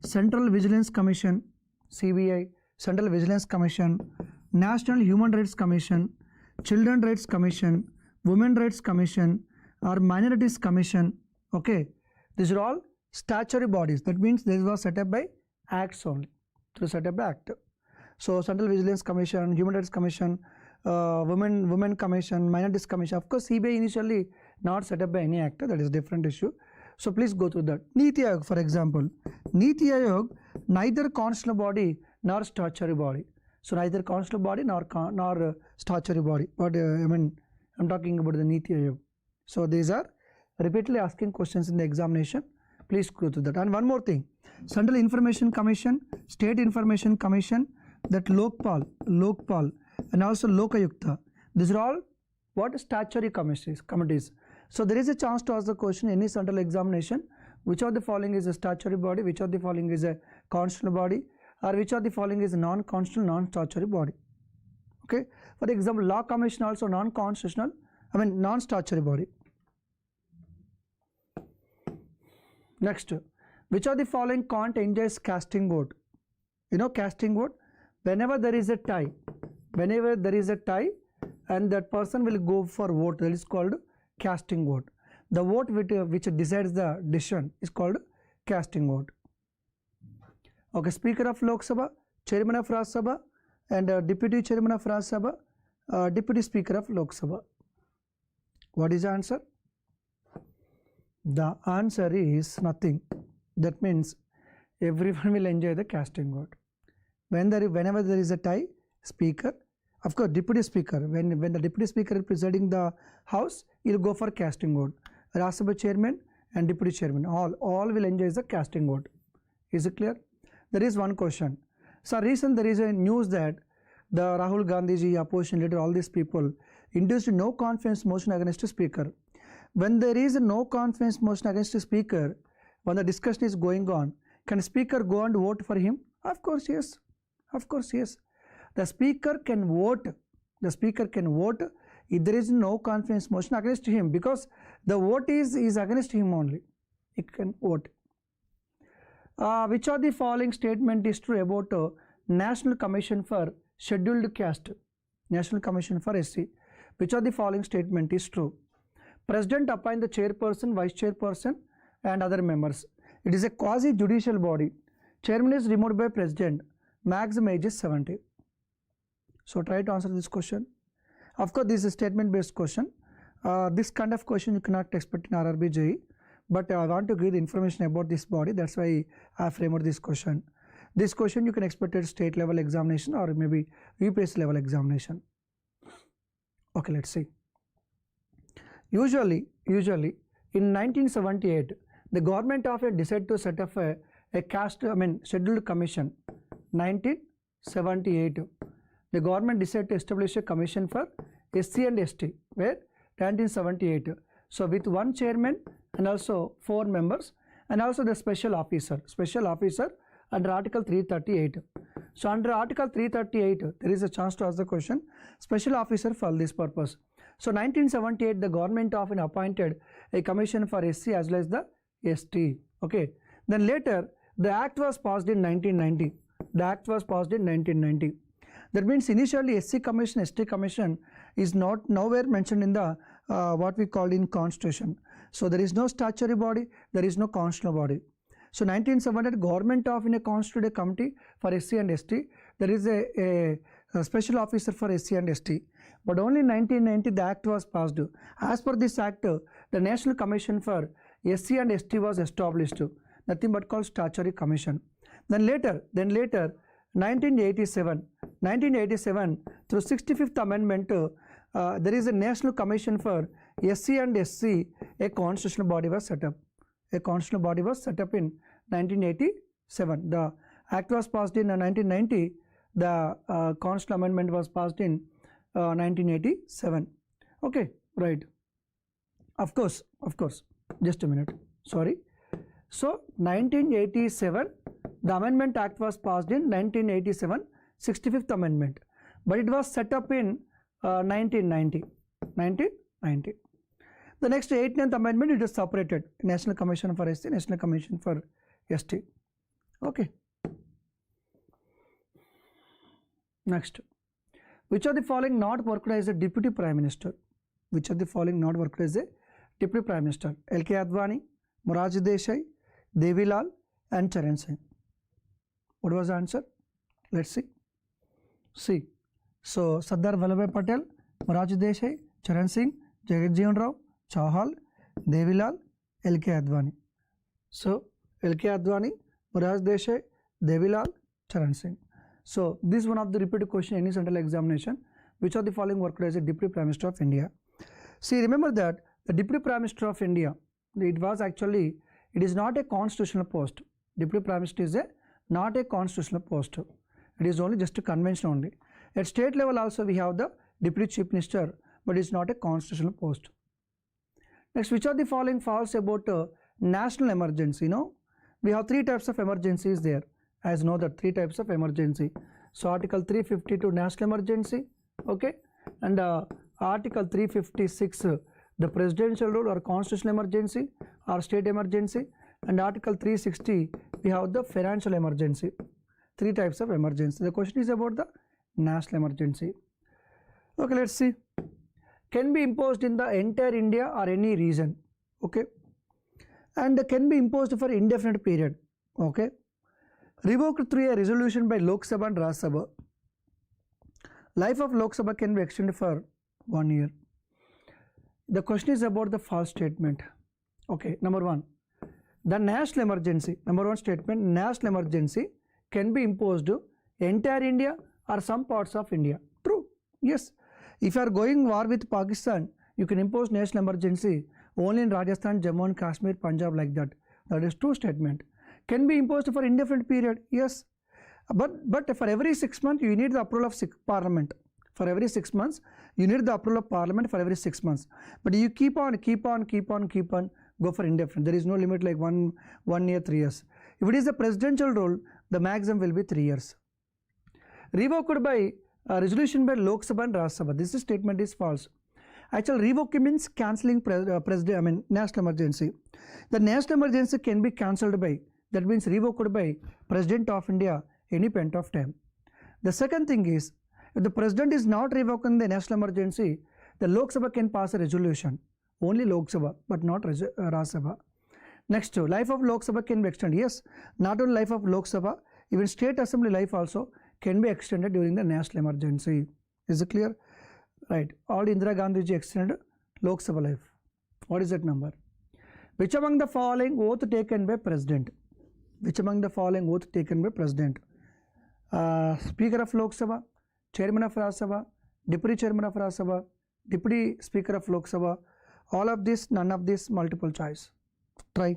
Central Vigilance Commission, CBI, Central Vigilance Commission, National Human Rights Commission, Children Rights Commission, Women Rights Commission, or Minorities Commission. Okay, these are all statutory bodies. That means this was set up by acts only, through set up by act. So Central Vigilance Commission, Human Rights Commission, Women Commission, Minorities Commission. Of course, CBI initially not set up by any actor. That is a different issue. So please go through that. Niti Aayog, for example. Niti Aayog, neither constitutional body nor statutory body. So neither constitutional body nor statutory body. But I'm talking about the Niti Aayog. So these are repeatedly asking questions in the examination. Please go through that. And one more thing, Central Information Commission, State Information Commission, that Lokpal, and also Lokayukta. These are all what statutory committees. So there is a chance to ask the question in any central examination, which of the following is a statutory body, which of the following is a constitutional body, or which of the following is a non-constitutional, non-statutory body. Okay. For example, Law Commission also non-constitutional, non-statutory body. Next, which of the following can't enjoy casting vote? Casting vote, whenever there is a tie, and that person will go for vote, that is called casting vote. The vote which decides the decision is called casting vote. Okay, Speaker of Lok Sabha, Chairman of Rajya Sabha, and Deputy Chairman of Rajya Sabha, Deputy Speaker of Lok Sabha. What is the answer? The answer is nothing. That means everyone will enjoy the casting vote. Whenever there is a tie, Speaker, of course Deputy Speaker, when the Deputy Speaker is presiding the House, he will go for casting vote. Rajya Sabha Chairman and Deputy Chairman, all will enjoy the casting vote. Is it clear? There is one question. So recent there is a news that the Rahul Gandhi ji, opposition leader, all these people induced no confidence motion against the Speaker. When there is a no confidence motion against the Speaker, when the discussion is going on, can Speaker go and vote for him? Of course, yes. Of course, yes. The Speaker can vote. The Speaker can vote if there is no confidence motion against him, because the vote is against him only. It can vote. Which of the following statement is true about National Commission for Scheduled Caste? National Commission for SC. Which of the following statement is true? President appoint the chairperson, vice chairperson, and other members. It is a quasi-judicial body. Chairman is removed by President. Maximum age is 70. So try to answer this question. Of course, this is a statement-based question. This kind of question you cannot expect in RRB JE, but I want to give the information about this body. That's why I framed this question. This question you can expect at state level examination or maybe UPSC level examination. Okay, let's see. Usually in 1978, the government of India decided to set up a scheduled commission. 1978, the government decided to establish a commission for SC and ST. Where? 1978. So with one chairman and also 4 members, and also the special officer under Article 338. So under Article 338, there is a chance to ask the question, special officer for this purpose. So 1978, the government of India appointed a commission for SC as well as the ST. Okay. Then later, the act was passed in 1990. The act was passed in 1990. That means initially SC commission, ST commission is not nowhere mentioned in the what we call in constitution. So there is no statutory body, there is no constitutional body. So 1970 government of India constituted a committee for SC and ST. There is a special officer for SC and ST. But only in 1990 the act was passed. As per this act, the National Commission for SC and ST was established. Nothing but called statutory commission. Then later 1987 through 65th amendment, there is a National Commission for SC and SC. A constitutional body was set up. A constitutional body was set up in 1987. The act was passed in 1990. The constitutional amendment was passed in 1987. Okay, right. Of course. Just a minute. Sorry. So 1987, the Amendment Act was passed in 1987, 65th Amendment. But it was set up in 1990. The next 18th Amendment, it is separated. National Commission for SC, National Commission for ST. Okay. Next. Which of the following not worked as a Deputy Prime Minister? Which of the following not worked as a Deputy Prime Minister? L.K. Advani, Morarji Desai, Devilal and Charan Singh. What was the answer? Let's see. See. So, Sardar Vallabhbhai Patel, Morarji Desai, Charan Singh, Jagat Jeevan Rao, Chauhal, Devilal, L.K. Advani. So, L.K. Advani, Morarji Desai, Devilal, Charan Singh. So, this is one of the repeated question in any central examination. Which of the following worked as a Deputy Prime Minister of India? See, remember that the Deputy Prime Minister of India, it is not a constitutional post. Deputy Prime Minister is not a constitutional post. It is only just a convention only. At state level also we have the Deputy Chief Minister, but it is not a constitutional post. Next, which of the following false about national emergency? We have three types of emergencies there. As know that three types of emergency. So Article 352 national emergency, okay, and Article 356 the presidential rule or constitutional emergency or state emergency, and Article 360 we have the financial emergency. Three types of emergency. The question is about the national emergency. Okay, let's see. Can be imposed in the entire India or any region, okay, and can be imposed for indefinite period, okay. Revoked through a resolution by Lok Sabha and Rajya Sabha. Life of Lok Sabha can be extended for 1 year. The question is about the false statement. Okay, number one, the national emergency. Number one statement: national emergency can be imposed entire India or some parts of India. True. Yes. If you are going war with Pakistan, you can impose national emergency only in Rajasthan, Jammu and Kashmir, Punjab, like that. That is true statement. Can be imposed for indefinite period, yes, but for every 6 months you need the approval of Parliament. For every 6 months you need the approval of Parliament for every 6 months. But you keep on go for indefinite. There is no limit like one year, 3 years. If it is a presidential rule, the maximum will be 3 years. Revoked by resolution by Lok Sabha and Rajya Sabha. This statement is false. Actually, revoke means cancelling national emergency. The national emergency can be cancelled by, that means revoked by President of India any point of time. The second thing is, if the President is not revoking the national emergency, the Lok Sabha can pass a resolution. Only Lok Sabha, but not Rajya Sabha. Next, life of Lok Sabha can be extended. Yes, not only life of Lok Sabha, even State Assembly life also can be extended during the national emergency. Is it clear? Right. All Indira Gandhi ji extended Lok Sabha life. What is that number? Which among the following oath taken by President? Which among the following oath taken by President? Speaker of Lok Sabha, Chairman of Rajya Sabha, Deputy Chairman of Rajya Sabha, Deputy Speaker of Lok Sabha. All of this, none of this, multiple choice. Try.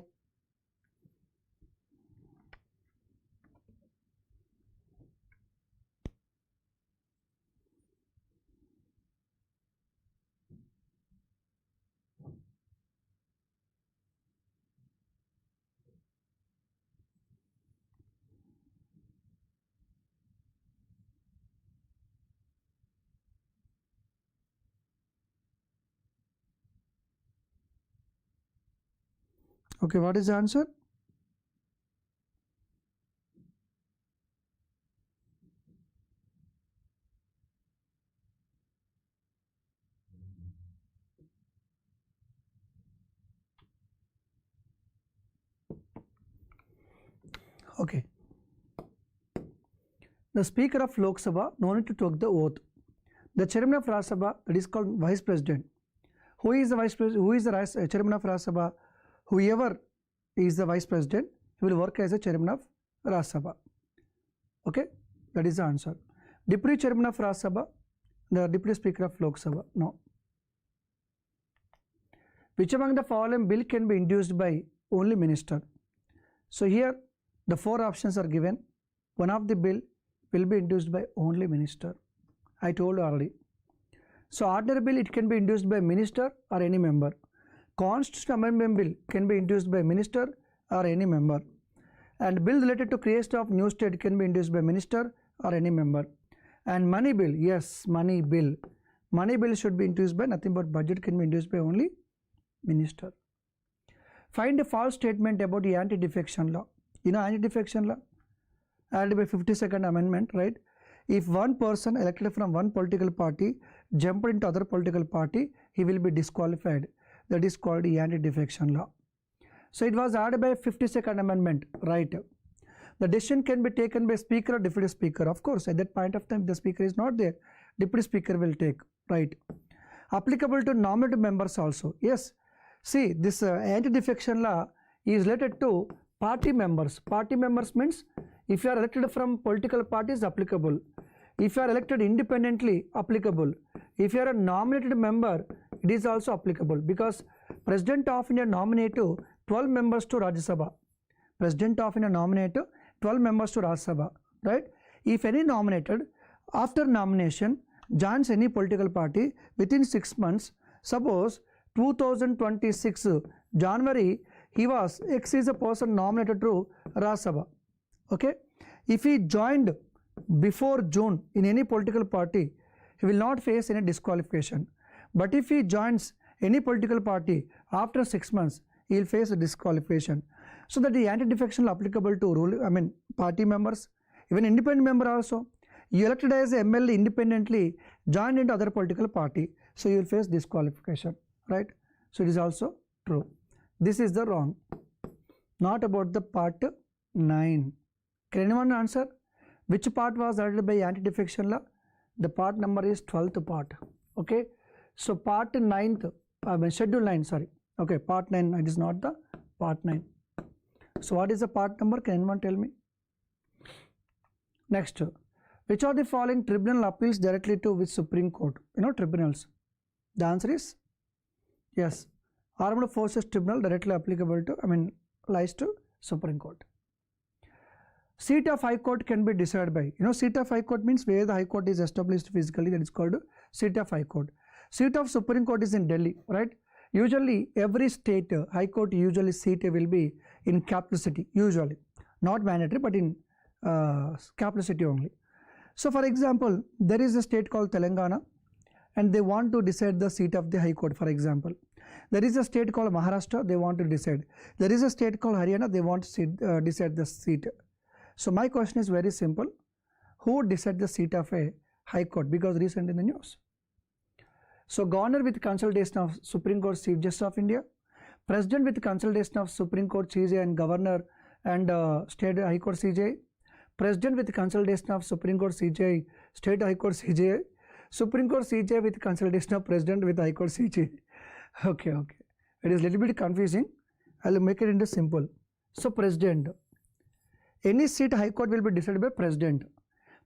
Okay, what is the answer? Okay. The Speaker of Lok Sabha no need to take the oath. The Chairman of Rajya Sabha, that is called Vice President. Who is the Vice President? Who is the Chairman of Rajya Sabha? Whoever is the Vice President, he will work as a Chairman of Rajya Sabha. Okay, that is the answer. Deputy Chairman of Rajya Sabha, the Deputy Speaker of Lok Sabha. No. Which among the following bill can be introduced by only minister? So here the four options are given. One of the bill will be introduced by only minister. I told already. So ordinary bill, it can be introduced by minister or any member. Constitutional amendment bill can be introduced by minister or any member. And bill related to creation of new state can be introduced by minister or any member. And money bill, yes, money bill. Money bill should be introduced by nothing but budget can be introduced by only minister. Find a false statement about the anti-defection law. You know anti-defection law? Added by 52nd amendment, right? If one person elected from one political party jumped into other political party, he will be disqualified. That is called the anti-defection law. So it was added by 52nd amendment, right? The decision can be taken by speaker or deputy speaker. Of course, at that point of time, the speaker is not there. Deputy speaker will take, right? Applicable to nominated members also. Yes. See, this anti-defection law is related to party members. Party members means if you are elected from political parties, applicable. If you are elected independently, applicable. If you are a nominated member, it is also applicable because President of India nominate 12 members to Rajya Sabha. President of India nominate 12 members to Rajya Sabha, right? If any nominated after nomination joins any political party within 6 months, suppose 2026 January, he was X is a person nominated to Rajya Sabha. Okay, if he joined before June in any political party, he will not face any disqualification. But if he joins any political party after 6 months, he will face a disqualification. So that the anti-defection law applicable to party members, even independent member also. You elected as a MLA independently, joined into other political party, so you will face disqualification, right? So it is also true. This is the wrong. Not about the part 9. Can anyone answer? Which part was added by anti-defection law? The part number is 12th part. Okay. So part 9th, schedule 9, sorry. Okay, part 9, it is not the part 9. So what is the part number? Can anyone tell me? Next, which of the following tribunal appeals directly to which Supreme Court? You know tribunals. The answer is yes. Armed Forces Tribunal directly applicable to, lies to Supreme Court. Seat of High Court can be decided by, seat of High Court means where the High Court is established physically, that is called seat of High Court. Seat of Supreme Court is in Delhi, right? Usually every state High Court usually seat will be in capital city, usually. Not mandatory, but in capital city only. So for example, there is a state called Telangana and they want to decide the seat of the High Court, for example. There is a state called Maharashtra, they want to decide. There is a state called Haryana, they want to decide the seat. So my question is very simple. Who would decide the seat of a High Court? Because recent in the news. So Governor with consultation of Supreme Court Chief Justice of India, President with consultation of Supreme Court CJ and Governor and State High Court CJ, President with consultation of Supreme Court CJ, State High Court CJ, Supreme Court CJ with consultation of President with High Court CJ. Okay. It is a little bit confusing. I will make it into simple. So President. Any seat High Court will be decided by President.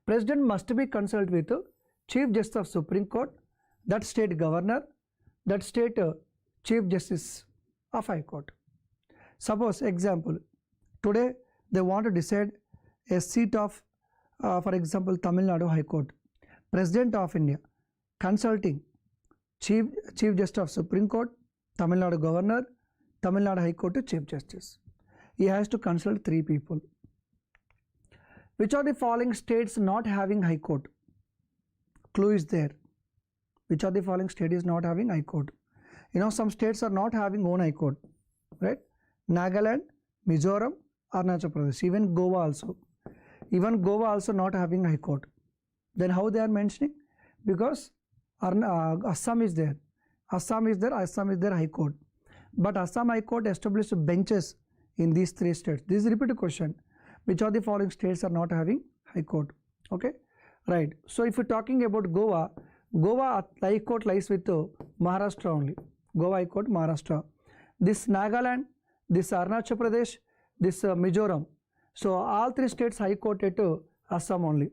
President must be consulted with Chief Justice of Supreme Court, that state Governor, that state Chief Justice of High Court. Suppose, example, today they want to decide a seat of, for example, Tamil Nadu High Court. President of India consulting Chief Justice of Supreme Court, Tamil Nadu Governor, Tamil Nadu High Court to Chief Justice. He has to consult 3 people. Which are the following states not having High Court? Clue is there. Which are the following state is not having High Court? Some states are not having own High Court, right? Nagaland, Mizoram, Arunachal Pradesh, even Goa also. Even Goa also not having High Court. Then how they are mentioning? Because Assam is there. Assam is there High Court. But Assam High Court established benches in these 3 states. This is a repeated question. which of the following states are not having High Court? Okay, right. So if you're talking about Goa, Goa High Court lies with Maharashtra only. Goa High Court, Maharashtra. This Nagaland, this Arunachal Pradesh, this Mizoram. So all three states High Court at Assam only.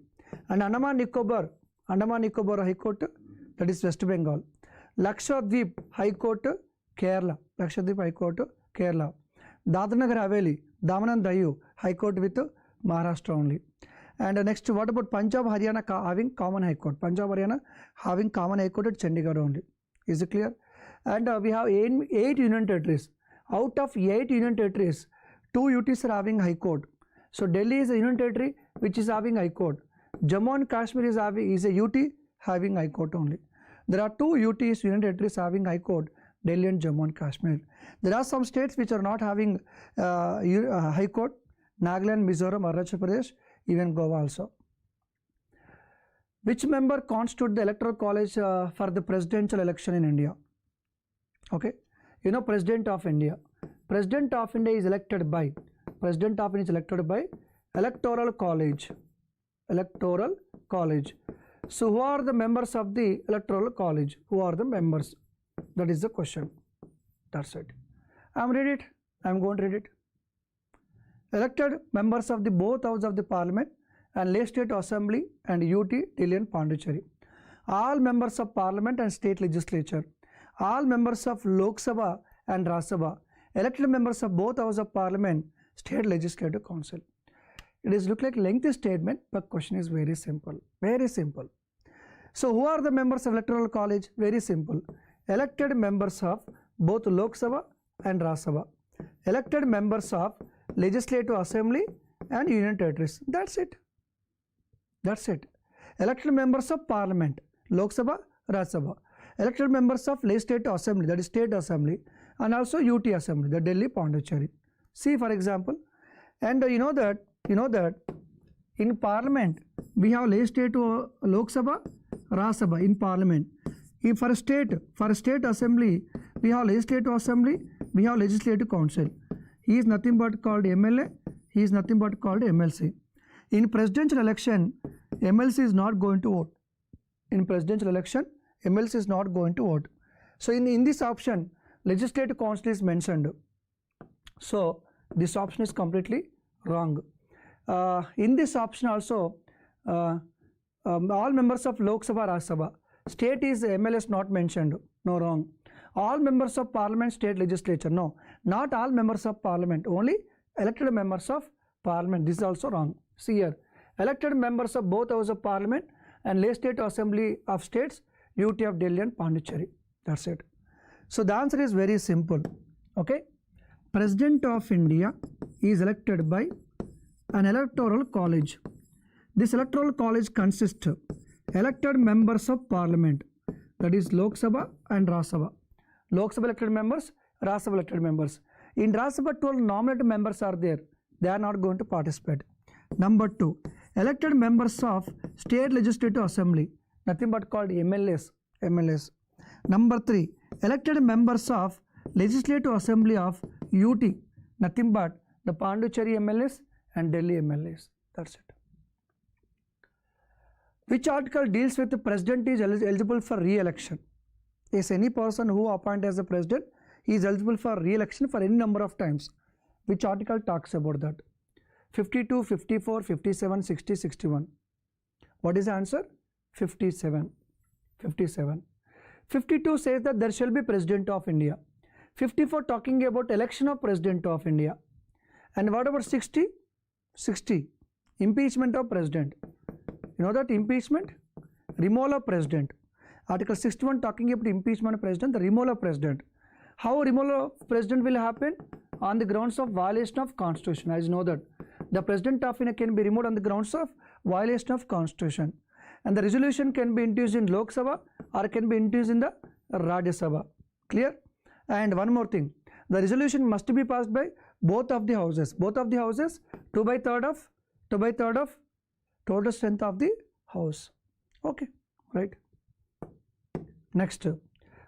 And Andaman Nicobar High Court, that is West Bengal. Lakshadweep High Court, Kerala. Lakshadweep High Court, Kerala. Dadra Nagar Haveli, Daman and Diu High Court with Maharashtra only. And next, what about Punjab, Haryana having common High Court? Punjab, Haryana having common High Court at Chandigarh only. Is it clear? And we have 8 union territories. Out of 8 union territories, 2 UTs are having High Court. So Delhi is a union territory which is having High Court. Jammu and Kashmir is a UT having High Court only. There are 2 UTs, union territories having High Court, Delhi and Jammu and Kashmir. There are some states which are not having High Court, Nagaland, Mizoram, Arunachal Pradesh, even Goa also. Which member constitute the electoral college for the presidential election in India? Okay, you know President of India. President of India is elected by Electoral College. Electoral College. So who are the members of the Electoral College? Who are the members? That is the question. That's it. I'm going to read it. Elected members of the both houses of the Parliament and Legislative Assembly and UT, Delhi and Pondicherry. All members of Parliament and State Legislature. All members of Lok Sabha and Rajya Sabha. Elected members of both houses of Parliament, State Legislative Council. It is look like lengthy statement, but question is very simple. Very simple. So who are the members of Electoral College? Very simple. Elected members of both Lok Sabha and Rajya Sabha. Elected members of Legislative Assembly and Union Territories. That's it. That's it. Elected members of Parliament, Lok Sabha, Rajya Sabha. Elected members of Legislative Assembly, that is State Assembly, and also UT Assembly, the Delhi Pondicherry. See for example, and you know that in Parliament we have Legislative Lok Sabha, Rajya Sabha in Parliament. If for State Assembly we have Legislative Assembly, we have Legislative Council. He is nothing but called MLA, he is nothing but called MLC. In presidential election, MLC is not going to vote. In presidential election, MLC is not going to vote. So in this option, Legislative Council is mentioned. So this option is completely wrong. In this option also, all members of Lok Sabha, Rajya Sabha. State is MLS not mentioned. No, wrong. All members of Parliament, State Legislature. No, not all members of Parliament. Only elected members of Parliament. This is also wrong. See here, elected members of both houses of Parliament and Legislative Assembly of States, UT of Delhi and Pondicherry. That's it. So the answer is very simple. Okay. President of India is elected by an electoral college. This electoral college consists of elected members of Parliament, that is Lok Sabha and Rajya Sabha. Lok Sabha elected members, Rajya Sabha elected members. In Rajya Sabha 12 nominated members are there. They are not going to participate. Number 2, elected members of State Legislative Assembly, nothing but called MLS. Number 3, elected members of Legislative Assembly of UT, nothing but the Pondicherry MLS and Delhi MLS. That's it. Which article deals with the president is eligible for re-election? Yes, any person who appointed as the president is eligible for re-election for any number of times. Which article talks about that? 52, 54, 57, 60, 61. What is the answer? 57. 57. 52 says that there shall be President of India. 54 talking about election of President of India. And what about 60? 60. Impeachment of President. You know that impeachment? Removal of President. Article 61 talking about impeachment of President, the removal of President. How removal of President will happen? On the grounds of violation of Constitution. As you know that the President of India can be removed on the grounds of violation of Constitution. And the resolution can be introduced in Lok Sabha or can be introduced in the Rajya Sabha. Clear? And one more thing. The resolution must be passed by both of the houses. Both of the houses, 2 by 3rd of total strength of the house. Okay, right. Next,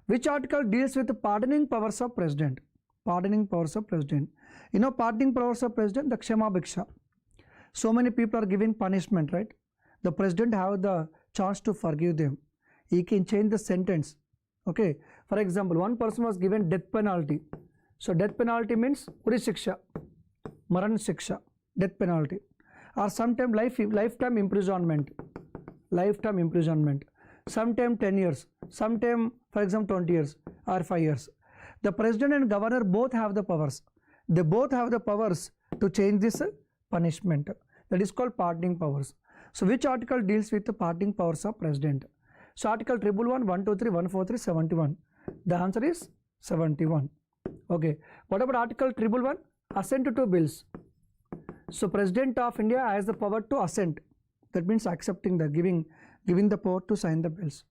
which article deals with the pardoning powers of President? Pardoning powers of President. You know pardoning powers of President, the Kshama Bhiksha. So many people are giving punishment, right? The president have the chance to forgive them. He can change the sentence. Okay, for example, one person was given death penalty. So death penalty means uri shiksha, maran shiksha, death penalty, or sometime lifetime imprisonment, sometime 10 years, sometime for example 20 years or 5 years. The president and governor both have the powers. They both have the powers to change this punishment. That is called pardoning powers. So which article deals with the pardoning powers of president? So article 111, 123, 143, 71. The answer is 71. Okay. What about article 111? Assent to bills. So president of India has the power to assent. That means accepting the giving the power to sign the bills.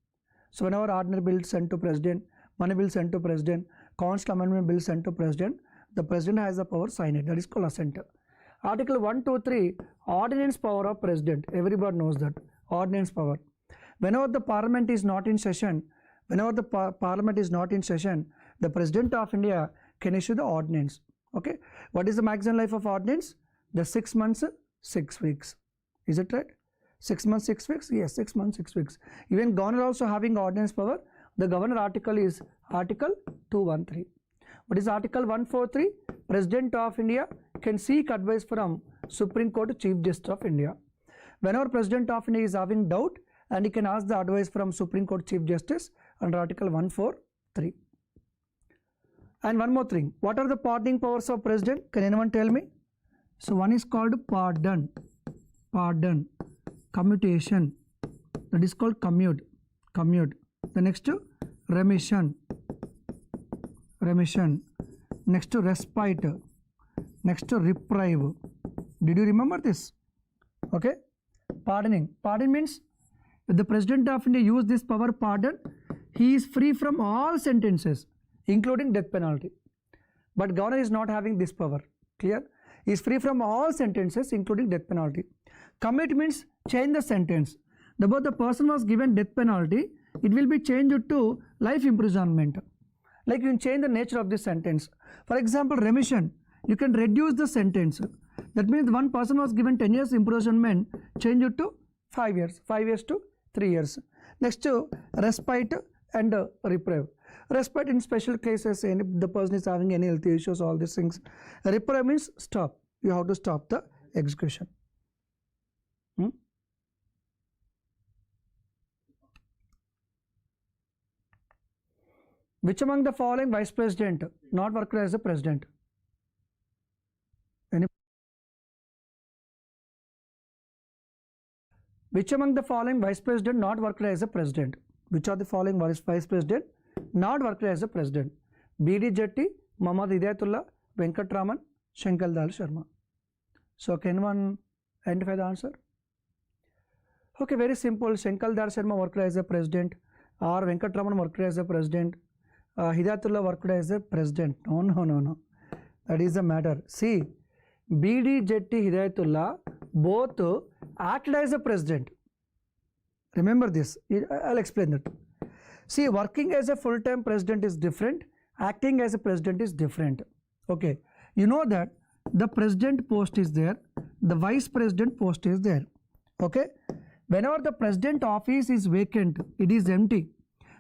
So whenever ordinary bill sent to president, money bill sent to president, constitutional amendment bill sent to president, the president has the power to sign it. That is called assent. Article 123, ordinance power of president. Everybody knows that. Ordinance power. Whenever the parliament is not in session, the president of India can issue the ordinance. Okay. What is the maximum life of ordinance? The 6 months, 6 weeks. Is it right? 6 months, 6 weeks? Yes, 6 months, 6 weeks. Even governor also having ordinance power. The governor article is Article 213. What is Article 143? President of India can seek advice from Supreme Court Chief Justice of India. Whenever President of India is having doubt, and he can ask the advice from Supreme Court Chief Justice under Article 143. And one more thing, what are the pardoning powers of President? Can anyone tell me? So one is called pardon, commutation, that is called commute. The next remission, next to respite, next to reprieve. Did you remember this? Okay. Pardoning means if the President of India use this power pardon, he is free from all sentences including death penalty. But governor is not having this power. Clear? He is free from all sentences including death penalty. Commit means change the sentence. Both the person was given death penalty, it will be changed to life imprisonment. Like you can change the nature of this sentence. For example, remission, you can reduce the sentence. That means one person was given 10 years imprisonment, change it to 5 years, 5 years to 3 years. Next to respite and reprieve. Respite in special cases, if the person is having any health issues, all these things. Reprieve means stop. You have to stop the execution. Which among the following vice president not worked as a president? Which among the following vice president not worked as a president? Which are the following vice president not worked as a president? B.D. Jetty, Muhammad Hidayatullah, Venkat Raman, Shankar Dayal Sharma. So can one identify the answer? Okay, very simple. Shankar Dayal Sharma worked as a president, or Venkat Raman worked as a president, Hidayatullah worked as a president. No. That is the matter. See, B.D. Jetty, Hidayatullah both acted as a president. Remember this. I'll explain that. See, working as a full-time president is different. Acting as a president is different. Okay. You know that the president post is there. The vice president post is there. Okay. Whenever the president office is vacant, it is empty,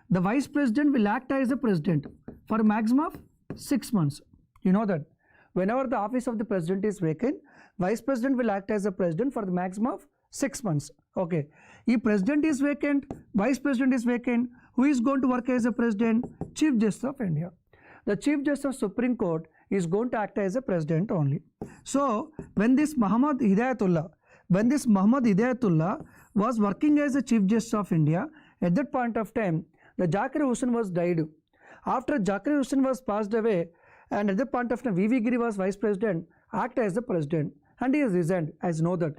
the vice president will act as a president for a maximum of 6 months. You know that. Whenever the office of the president is vacant, vice president will act as a president for the maximum of 6 months. Okay. If president is vacant, vice president is vacant, who is going to work as a president? Chief Justice of India. The Chief Justice of Supreme Court is going to act as a president only. So when this Muhammad Hidayatullah was working as a Chief Justice of India, at that point of time, the Zakir Hussain was died. After Zakir Hussain was passed away, and at that point of time, V.V. Giri was vice president, acted as the president, and he has resigned, as you know that.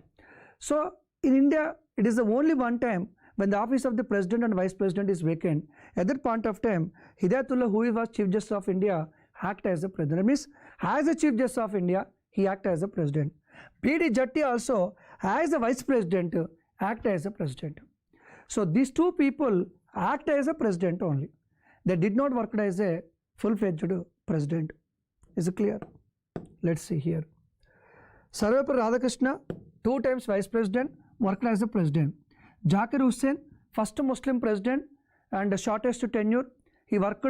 So in India, it is the only one time when the office of the president and vice president is vacant. At that point of time, Hidayatullah, who was Chief Justice of India, acted as the president. That means, as the Chief Justice of India, he acted as the president. B.D. Jetty also, as the vice president, acted as a president. So these two people act as a president only. They did not work as a full-fledged president. Is it clear? Let's see here. Sarvepalli Radhakrishna, 2 times vice president, worked as the president. Zakir Hussain, first Muslim president and the shortest tenure, he worked,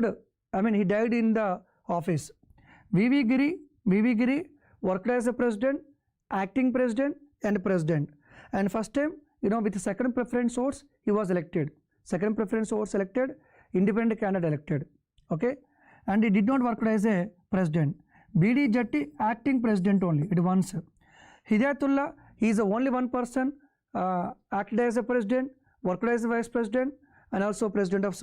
he died in the office. V.V. Giri worked as a president, acting president and president. And first time, with the second preference source, he was elected. Second preference source elected, independent candidate elected. Okay, and he did not work as a president. B.D. Jatti, acting president only, it once. Hidayatullah, he is the only one person acted as a president, worked as a vice president, and also president of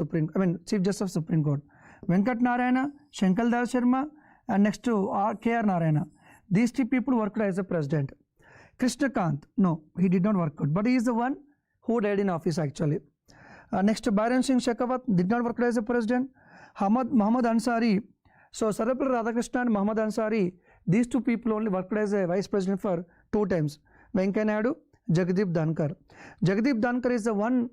Chief Justice of Supreme Court. Venkat Narayana, Shankar Das Sharma, and next to K.R. Narayana. These 3 people worked as a president. Krishna Kant, no, he did not work out, but he is the one who died in office actually. Next to Byron Singh Shekhawat, did not work as a president. Muhammad Ansari, so Sarvapalli Radhakrishnan and Muhammad Ansari, these 2 people only worked as a vice president for 2 times. Venkaiah Naidu, Jagdeep Dhankar. Jagdeep Dhankar is the one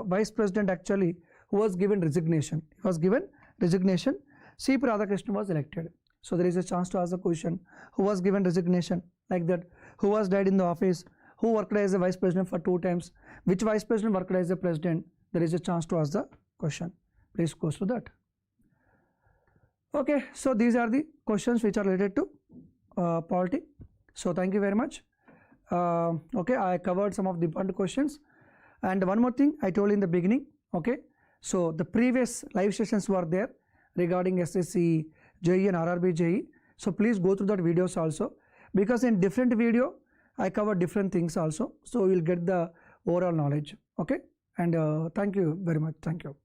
vice president actually who was given resignation. He was given resignation. C.P. Radhakrishnan was elected. So there is a chance to ask the question, who was given resignation like that, who was died in the office, who worked as a vice president for 2 times, which vice president worked as a president. There is a chance to ask the question. Please go through that. Okay, so these are the questions which are related to polity. So thank you very much. Okay, I covered some of the important questions. And one more thing I told in the beginning. Okay, so the previous live sessions were there regarding SSC, JE and RRB JE. So please go through that videos also, because in different video I cover different things also. So you will get the overall knowledge. Okay, and thank you very much. Thank you.